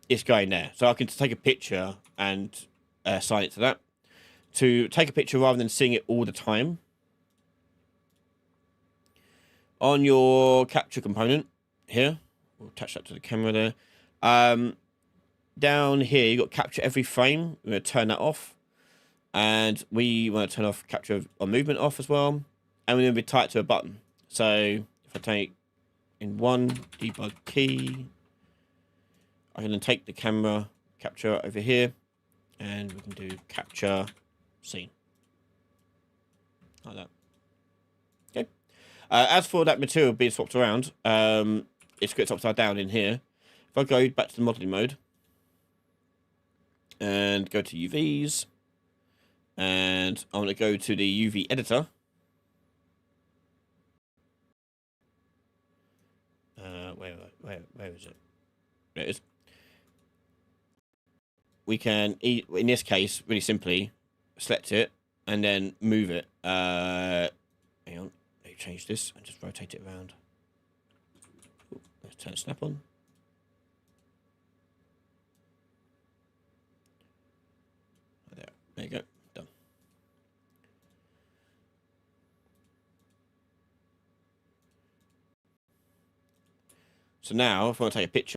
it's going there. So I can take a picture and assign it to that. To take a picture rather than seeing it all the time, on your capture component here, we'll attach that to the camera there. Down here, you've got capture every frame. We're going to turn that off. And we want to turn off capture on movement off as well. And we're going to be tied to a button. So if I take in one debug key, I can then take the camera capture over here, and we can do capture scene like that. Okay. As for that material being swapped around, it's got upside down in here. If I go back to the modeling mode and go to UVs, and I'm going to go to the UV editor. Where is it? There it is. We can, in this case, really simply select it and then move it. Hang on, let me change this and just rotate it around. Ooh, let's turn snap on. There you go, done. So now, if I want to take a picture,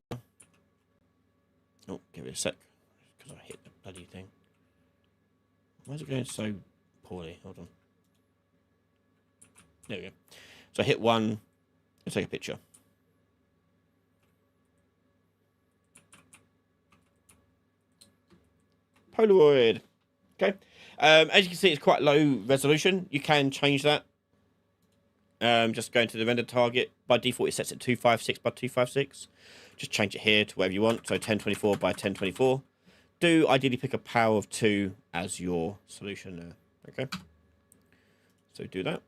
oh, give it a sec, because I hit the bloody thing. Why is it going so poorly? Hold on. There we go. So I hit one, let's take a picture. Polaroid. Okay. As you can see, it's quite low resolution. You can change that. Just going to the render target. By default, it sets it 256 by 256. Just change it here to whatever you want. So 1024 by 1024. Do ideally pick a power of 2 as your solution there. Okay. So do that.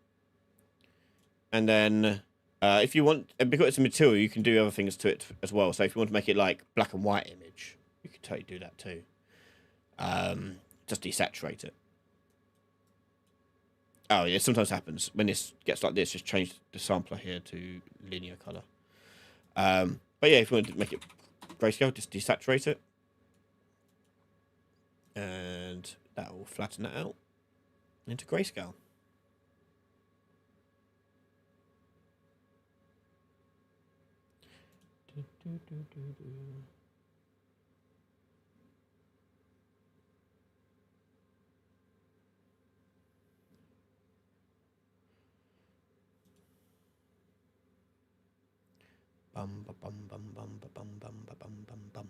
And then if you want, and because it's a material, you can do other things to it as well. So if you want to make it like black and white image, you can totally do that too. Just desaturate it. Oh yeah, sometimes happens when this gets like this. Just change the sampler here to linear color. But yeah, if you want to make it grayscale, just desaturate it, and that will flatten that out into grayscale. Bum ba bum bum bum ba bum bum ba bum bum bum.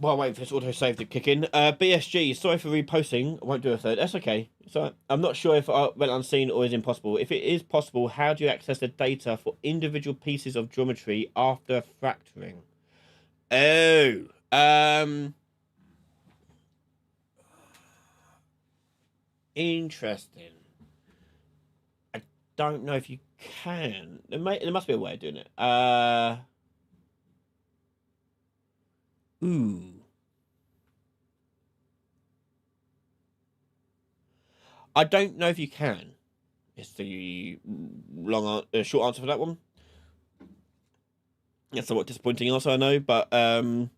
While waiting for this autosave to kick in, BSG, sorry for reposting. I won't do a third. That's okay. So I'm not sure if it went unseen or is impossible. If it is possible, how do you access the data for individual pieces of geometry after fracturing? Oh, interesting. I don't know if you can. There must be a way of doing it. Ooh. I don't know if you can. It's the short answer for that one. It's somewhat disappointing also, I know, but I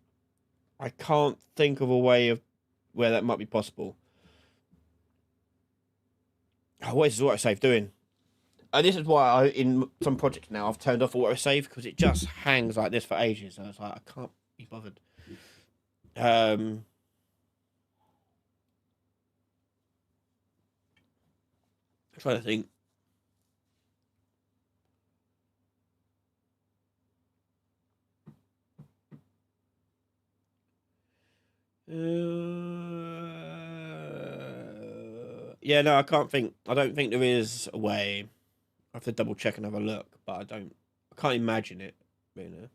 can't think of a way of where that might be possible. Oh, what is autosave doing? This is why in some projects now I've turned off autosave, because it just hangs like this for ages, and it's like I can't be bothered. I'm trying to think. Yeah, no, I can't think. I don't think there is a way. I have to double check and have a look, but I don't. I can't imagine it. You know.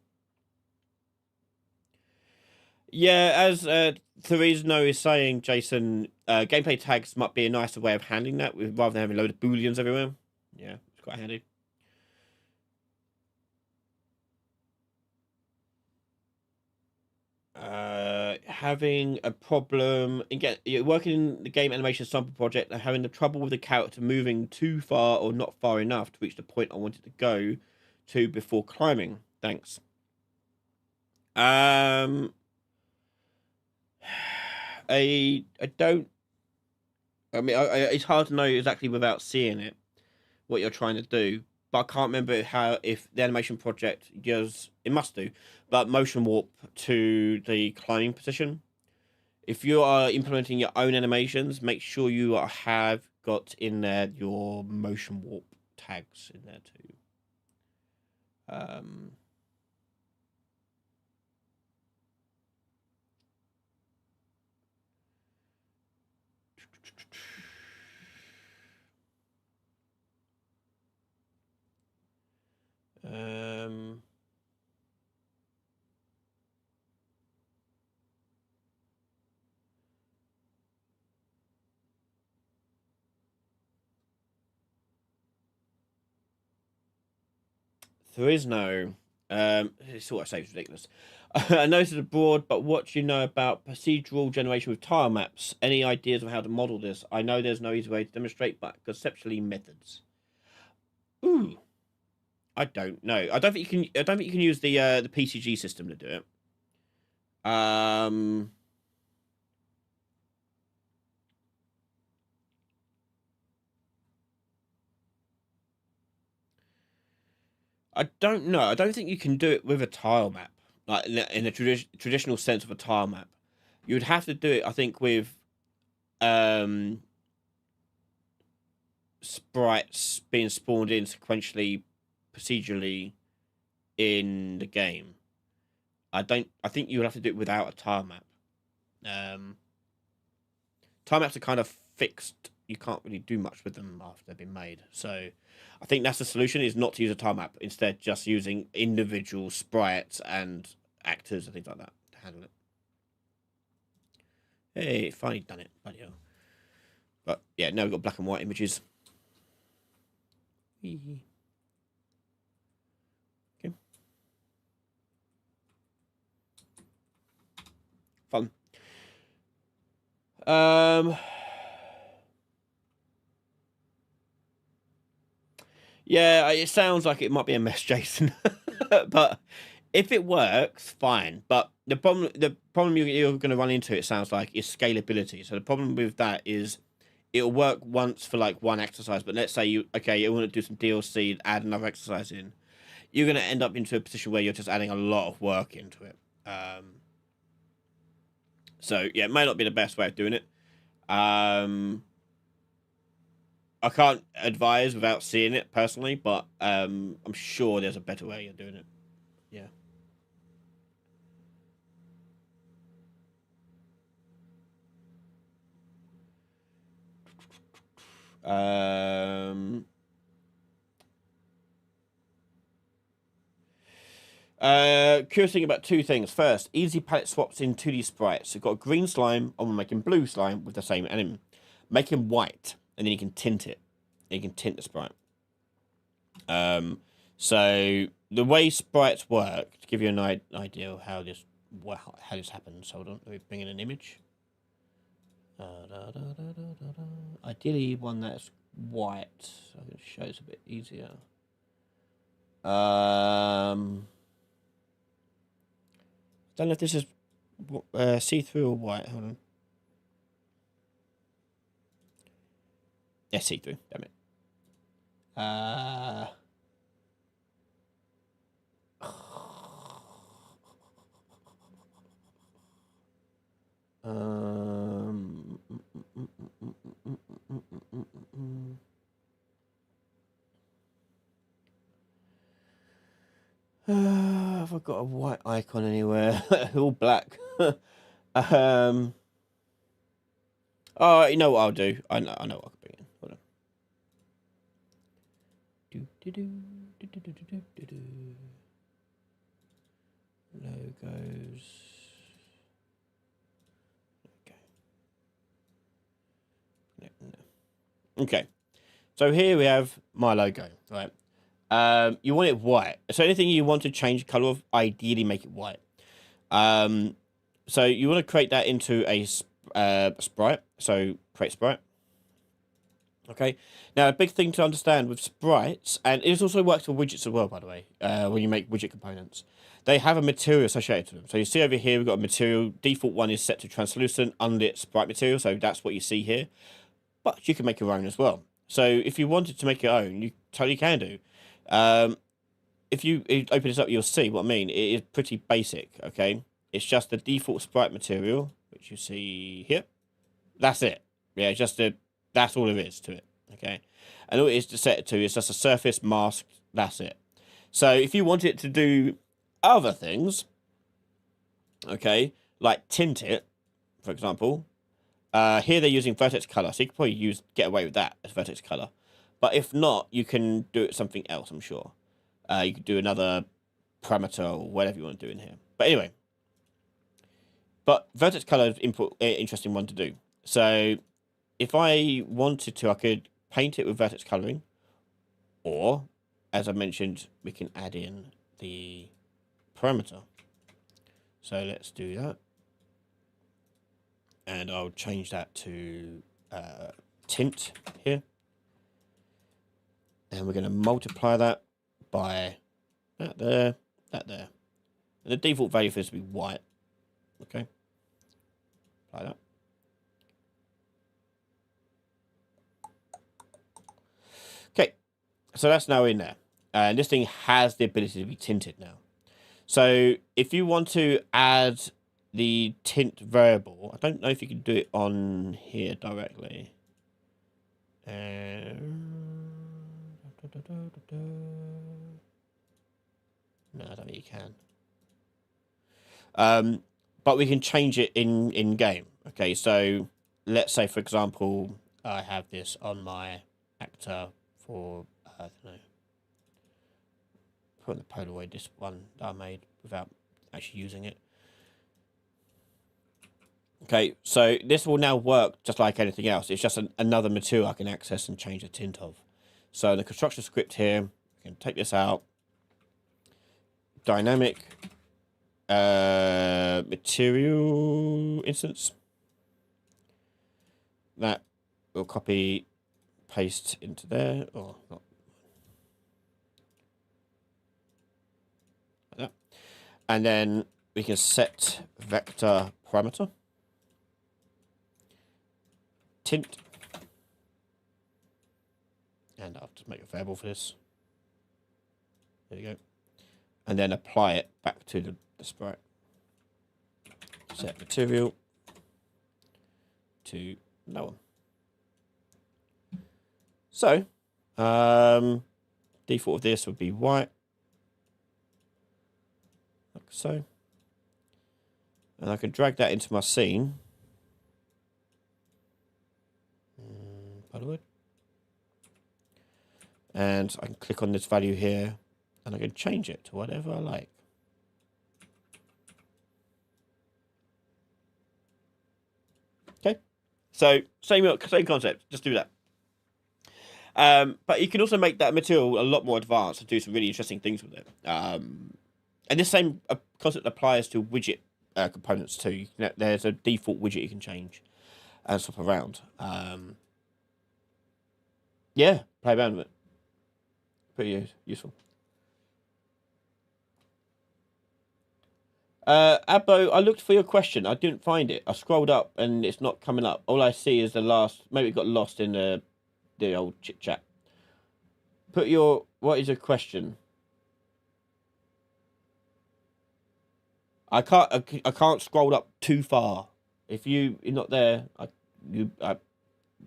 Yeah, as Therese No is saying, Jason, gameplay tags might be a nicer way of handling that, rather than having a load of booleans everywhere. Yeah, it's quite handy. Having a problem again, you're working in the game animation sample project and having the trouble with the character moving too far or not far enough to reach the point I wanted to go to before climbing. Thanks. Um, I don't. I mean, it's hard to know exactly without seeing it what you're trying to do, but I can't remember how if the animation project does. It must do, but motion warp to the climbing position. If you are implementing your own animations, make sure you have got in there your motion warp tags in there too. Um, um, there is no. It's what I say is ridiculous. I noticed abroad, but what do you know about procedural generation with tile maps? Any ideas of how to model this? I know there's no easy way to demonstrate, but conceptually methods. Ooh, I don't know. I don't think you can. I don't think you can use the PCG system to do it. I don't know. I don't think you can do it with a tile map, like in a traditional sense of a tile map. You would have to do it, I think, with um, sprites being spawned in sequentially, procedurally in the game. I don't. I think you would have to do it without a tile map. Um, Tile maps are kind of fixed. You can't really do much with them after they've been made. So I think that's the solution, is not to use a tile map. Instead, just using individual sprites and actors and things like that to handle it. Hey, finally done it. Bloody hell. But yeah, now we've got black and white images. Okay. Fun. Yeah, it sounds like it might be a mess, Jason. But if it works, fine. But the problem you're going to run into, it sounds like, is scalability. So the problem with that is it'll work once for like one exercise, but let's say you want to do some DLC, add another exercise in. You're going to end up into a position where you're just adding a lot of work into it. So yeah, it may not be the best way of doing it. I can't advise without seeing it personally, but I'm sure there's a better way of doing it. Yeah. Curious thing about two things. First, easy palette swaps in 2D sprites. You've got a green slime, and we're making blue slime with the same enemy. Make him white, and then you can tint it. And you can tint the sprite. So the way sprites work, to give you an idea of how this happens. Hold on, let me bring in an image. Ideally, one that's white, so I can show it's a bit easier. Don't know if this is see-through or white. Hold on. Yeah, see-through. Damn it. Have I got a white icon anywhere? All black. Oh, you know what I'll do? I know what I could Do, do, do, do, do, do, do, do, do. Logos. Okay. No. Okay. So here we have my logo, right? You want it white. So anything you want to change the color of, ideally make it white. So you want to create that into a sprite. So create sprite. Okay. Now a big thing to understand with sprites, and it also works for widgets as well, by the way. When you make widget components, they have a material associated to them. So you see over here, we've got a material. Default one is set to translucent unlit sprite material. So that's what you see here. But you can make your own as well. So if you wanted to make your own, you totally can do. If you open this up, you'll see what I mean. It is pretty basic, okay? It's just the default sprite material, which you see here. That's it. Yeah, that's all there is to it, okay? And all it is to set it to is just a surface mask. That's it. So if you want it to do other things, okay, like tint it, for example, here they're using vertex color, so you can probably get away with that as vertex color. But if not, you can do it something else, I'm sure. You could do another parameter or whatever you want to do in here. But anyway, vertex color is an interesting one to do. So if I wanted to, I could paint it with vertex coloring, or as I mentioned, we can add in the parameter. So let's do that. And I'll change that to tint here. And we're going to multiply that by that there, that there. And the default value for this will be white. Okay. Like that. Okay. So that's now in there. And this thing has the ability to be tinted now. So if you want to add the tint variable, I don't know if you can do it on here directly. No, I don't think you can. But we can change it in game. Okay, so let's say, for example, I have this on my actor for, I don't know, put on the Polaroid, this one that I made without actually using it. Okay, so this will now work just like anything else. It's just another material I can access and change the tint of. So the construction script here, we can take this out. Dynamic material instance. That we'll copy, paste into there, or not. Like that. And then we can set vector parameter. Tint. And I'll just make a variable for this. There you go. And then apply it back to the sprite. Set material to that one. So, default of this would be white. Like so. And I can drag that into my scene. Polaroid. And I can click on this value here and I can change it to whatever I like. Okay, so same concept, just do that. But you can also make that material a lot more advanced and do some really interesting things with it. And this same concept applies to widget components too. There's a default widget you can change and swap around. Yeah, play around with it. Pretty useful. Abbo, I looked for your question. I didn't find it. I scrolled up and it's not coming up. All I see is the last. Maybe it got lost in the old chit chat. What is your question? I can't scroll up too far. If you're not there,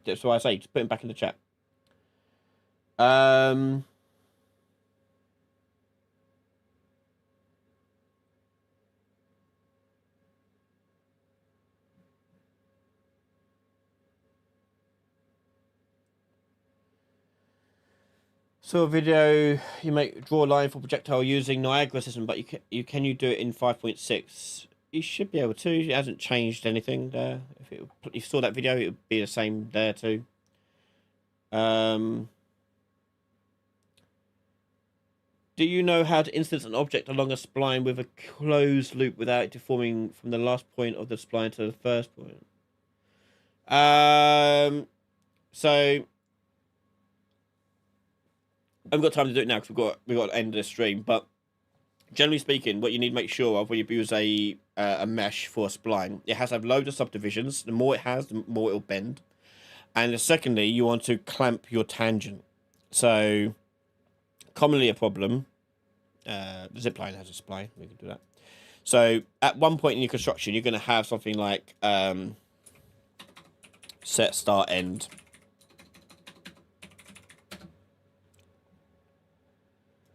that's why I say just put him back in the chat. So a video you draw a line for projectile using Niagara system, but you do it in 5.6. You should be able to. It hasn't changed anything there. If you saw that video, it would be the same there too. Do you know how to instance an object along a spline with a closed loop without it deforming from the last point of the spline to the first point? So I haven't got time to do it now because we've got to end the stream. But generally speaking, what you need to make sure of when you use a mesh for a spline, it has to have loads of subdivisions. The more it has, the more it'll bend. And secondly, you want to clamp your tangent. So commonly a problem. Zipline has a spline. We can do that. So at one point in your construction, you're going to have something like set, start, end.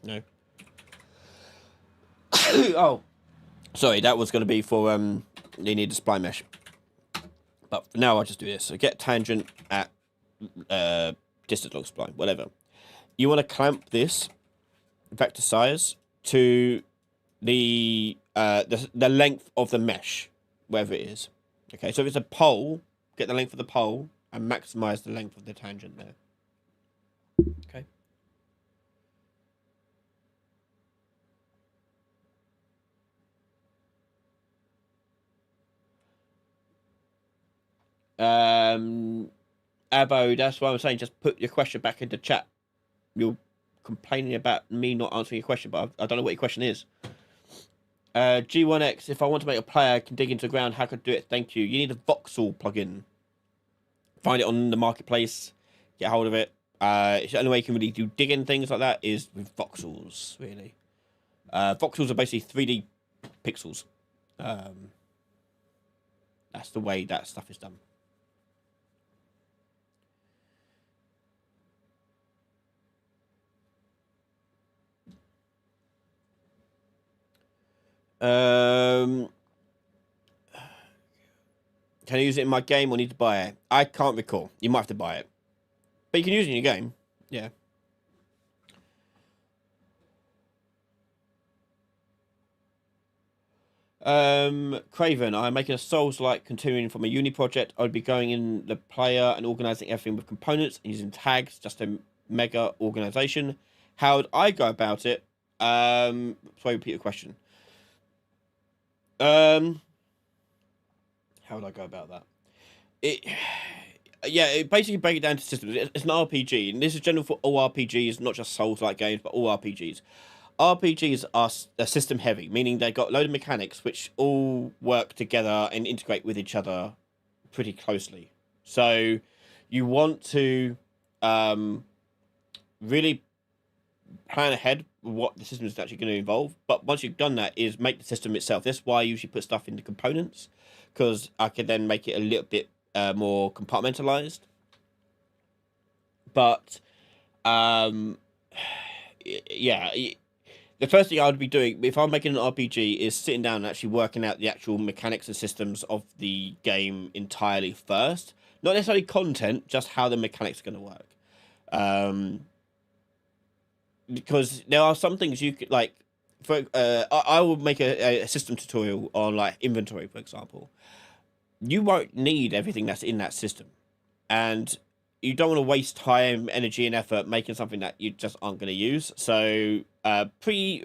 No. Oh, sorry. That was going to be for you need a spline mesh. But for now, I'll just do this. So get tangent at distance log spline, whatever. You want to clamp this vector size to the length of the mesh, wherever it is. Okay, so if it's a pole, get the length of the pole and maximize the length of the tangent there. Okay. Abo, that's what I'm saying. Just put your question back into chat. You're complaining about me not answering your question, but I don't know what your question is. G1X, if I want to make a player I can dig into the ground, how could I do it? Thank you. You need a voxel plugin. Find it on the marketplace. Get hold of it. It's the only way you can really do digging things like that is with voxels, really. Voxels are basically 3D pixels. That's the way that stuff is done. Can I use it in my game or need to buy it? I can't recall. You might have to buy it. But you can use it in your game. Yeah. Craven, I'm making a Souls-like continuing from a uni project. I'd be going in the player and organizing everything with components and using tags, just a mega organization. How would I go about it? Sorry, repeat the question. How would I go about that? It basically break it down to systems. It's an RPG, and this is general for all RPGs, not just Souls-like games, but all RPGs. RPGs are system heavy, meaning they've got a load of mechanics which all work together and integrate with each other pretty closely. So you want to really plan ahead what the system is actually going to involve. But once you've done that, is make the system itself. That's why I usually put stuff into components, because I can then make it a little bit more compartmentalized. But yeah, the first thing I would be doing if I'm making an RPG is sitting down and actually working out the actual mechanics and systems of the game entirely first. Not necessarily content, just how the mechanics are going to work. Because there are some things you could like. I will make a system tutorial on like inventory, for example. You won't need everything that's in that system, and you don't want to waste time, energy, and effort making something that you just aren't going to use. So be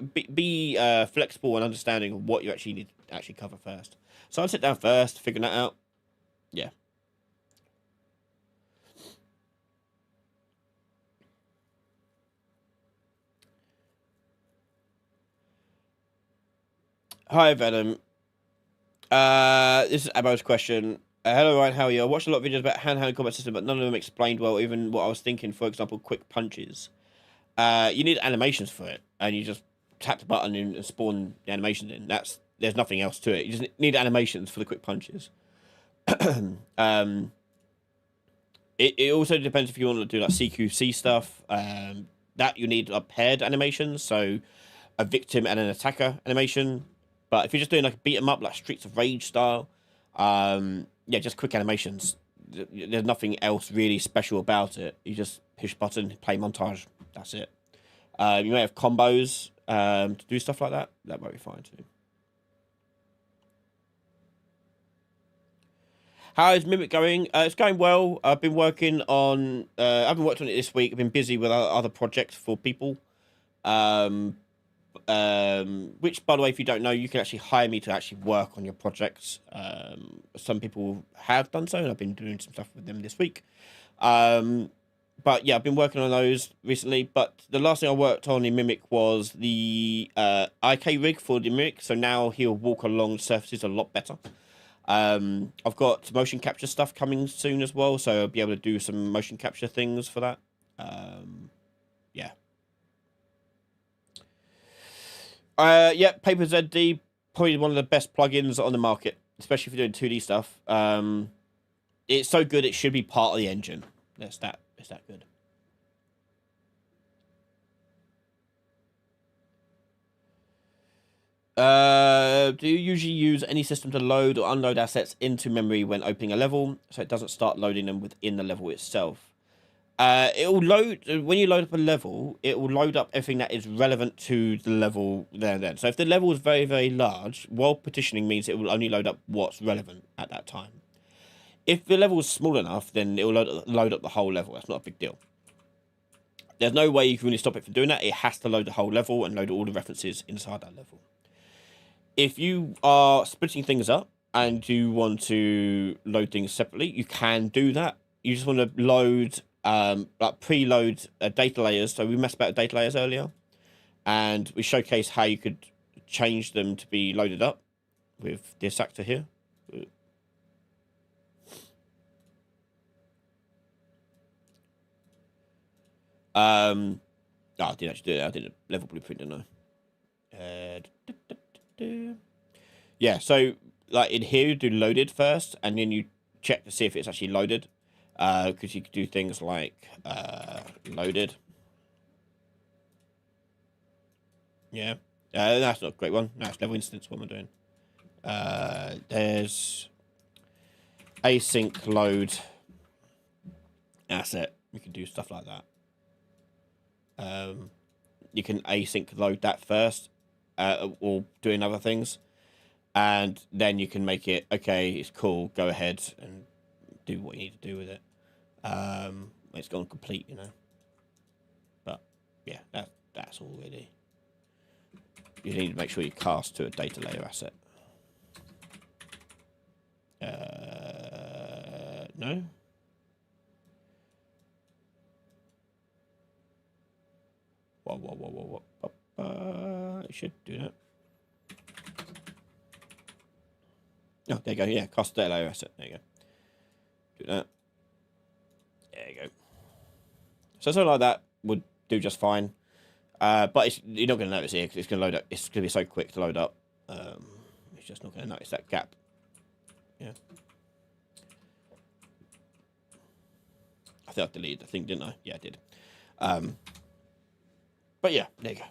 flexible and understanding of what you actually need to actually cover first. So I'll sit down first, figure that out. Yeah. Hi, Venom. This is Abo's question. Hello, Ryan. How are you? I watched a lot of videos about handheld combat system, but none of them explained well even what I was thinking. For example, quick punches. You need animations for it, and you just tap the button and spawn the animation in. There's nothing else to it. You just need animations for the quick punches. It also depends if you want to do like CQC stuff. That you need paired animations, so a victim and an attacker animation. But if you're just doing like a beat 'em up, like Streets of Rage style, yeah, just quick animations. There's nothing else really special about it. You just push button, play montage. That's it. You may have combos to do stuff like that. That might be fine too. How is Mimic going? It's going well. I've been working on. I haven't worked on it this week. I've been busy with other projects for people. Which, by the way, if you don't know, you can actually hire me to actually work on your projects. Some people have done so, and I've been doing some stuff with them this week. But yeah, I've been working on those recently. But the last thing I worked on in Mimic was the IK rig for the Mimic. So now he'll walk along surfaces a lot better. I've got motion capture stuff coming soon as well, so I'll be able to do some motion capture things for that. Yeah. Yeah, Paper ZD, probably one of the best plugins on the market, especially if you're doing 2D stuff. It's so good it should be part of the engine. It's that good. Do you usually use any system to load or unload assets into memory when opening a level, so it doesn't start loading them within the level itself? It will load when you load up a level. It will load up everything that is relevant to the level there and then. So if the level is very, very large, world partitioning means it will only load up what's relevant at that time. If the level is small enough, then it will load up the whole level. That's not a big deal. There's no way you can really stop it from doing that. It has to load the whole level and load all the references inside that level. If you are splitting things up and you want to load things separately, you can do that. You just want to load, like preload data layers. So we messed about data layers earlier, and we showcased how you could change them to be loaded up with this actor here. I didn't actually do it. I did a level blueprint, didn't I? Yeah, so like in here you do loaded first, and then you check to see if it's actually loaded, because you could do things like loaded. Yeah, that's not a great one. No, it's level instance. What am I doing? There's async load asset. We can do stuff like that. You can async load that first, or doing other things, and then you can make it okay. It's cool. Go ahead and do what you need to do with it. It's gone complete, you know. But yeah, that's all really. You need to make sure you cast to a data layer asset. No. Whoa. It should do that. Oh, there you go. Yeah, cost data layer asset. There you go. Do that. There you go. So something like that would do just fine. But you're not going to notice it because it's going to load up. It's going to be so quick to load up. It's just not going to notice that gap. Yeah. I think I deleted the thing, didn't I? Yeah, I did. But yeah, there you go.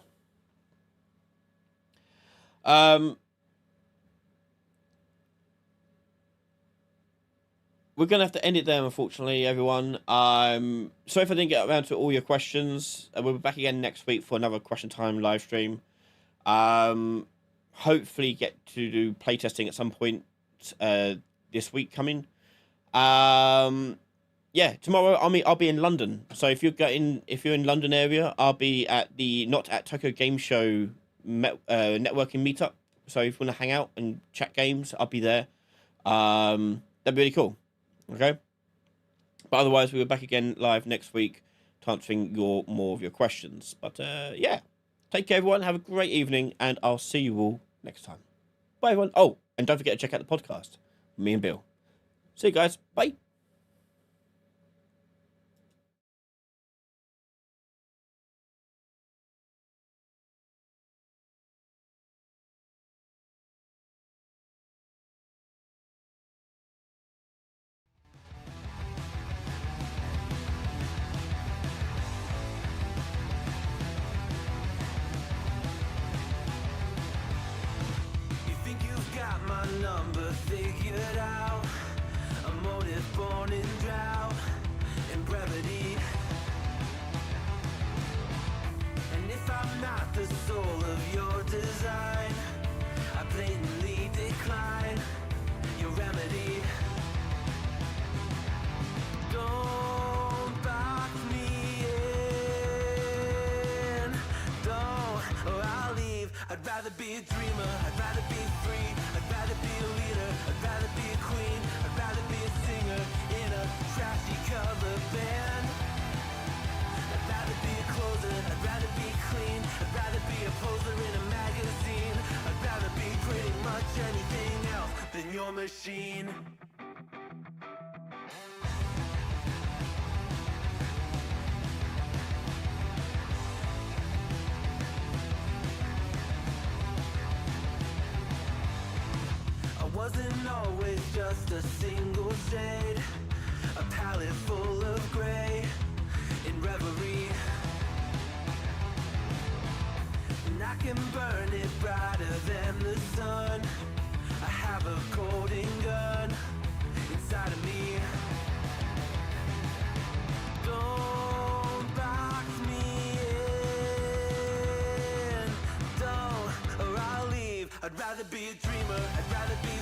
We're going to have to end it there, unfortunately, everyone. Sorry if I didn't get around to all your questions. We'll be back again next week for another question time live stream. Hopefully get to do playtesting at some point this week coming. Yeah, tomorrow I'll be in London. So if you're in London area, I'll be at the Not at Tokyo Game Show networking meetup. So if you want to hang out and chat games, I'll be there. That'd be really cool. Okay. But otherwise, we'll be back again live next week to answering more of your questions. But yeah, take care, everyone. Have a great evening, and I'll see you all next time. Bye, everyone. Oh, and don't forget to check out the podcast. Me and Bill. See you guys. Bye. You think you've got my number figured out? A motive born in drought and brevity. And if the soul of your design. I blatantly decline your remedy. Don't box me in. Don't, or I'll leave. I'd rather be a dreamer. I'd rather be free. I'd rather be a leader. I'd rather be a queen. I'd rather be a singer in a trashy cover band. I'd rather be a closer. I'd rather be clean. I'd rather be a poser in a magazine. I'd rather be pretty much anything else than your machine. I wasn't always just a single shade, a palette full of gray in reverie. And I can burn it brighter than the sun. I have a golden gun inside of me. Don't box me in. Don't, or I'll leave. I'd rather be a dreamer. I'd rather be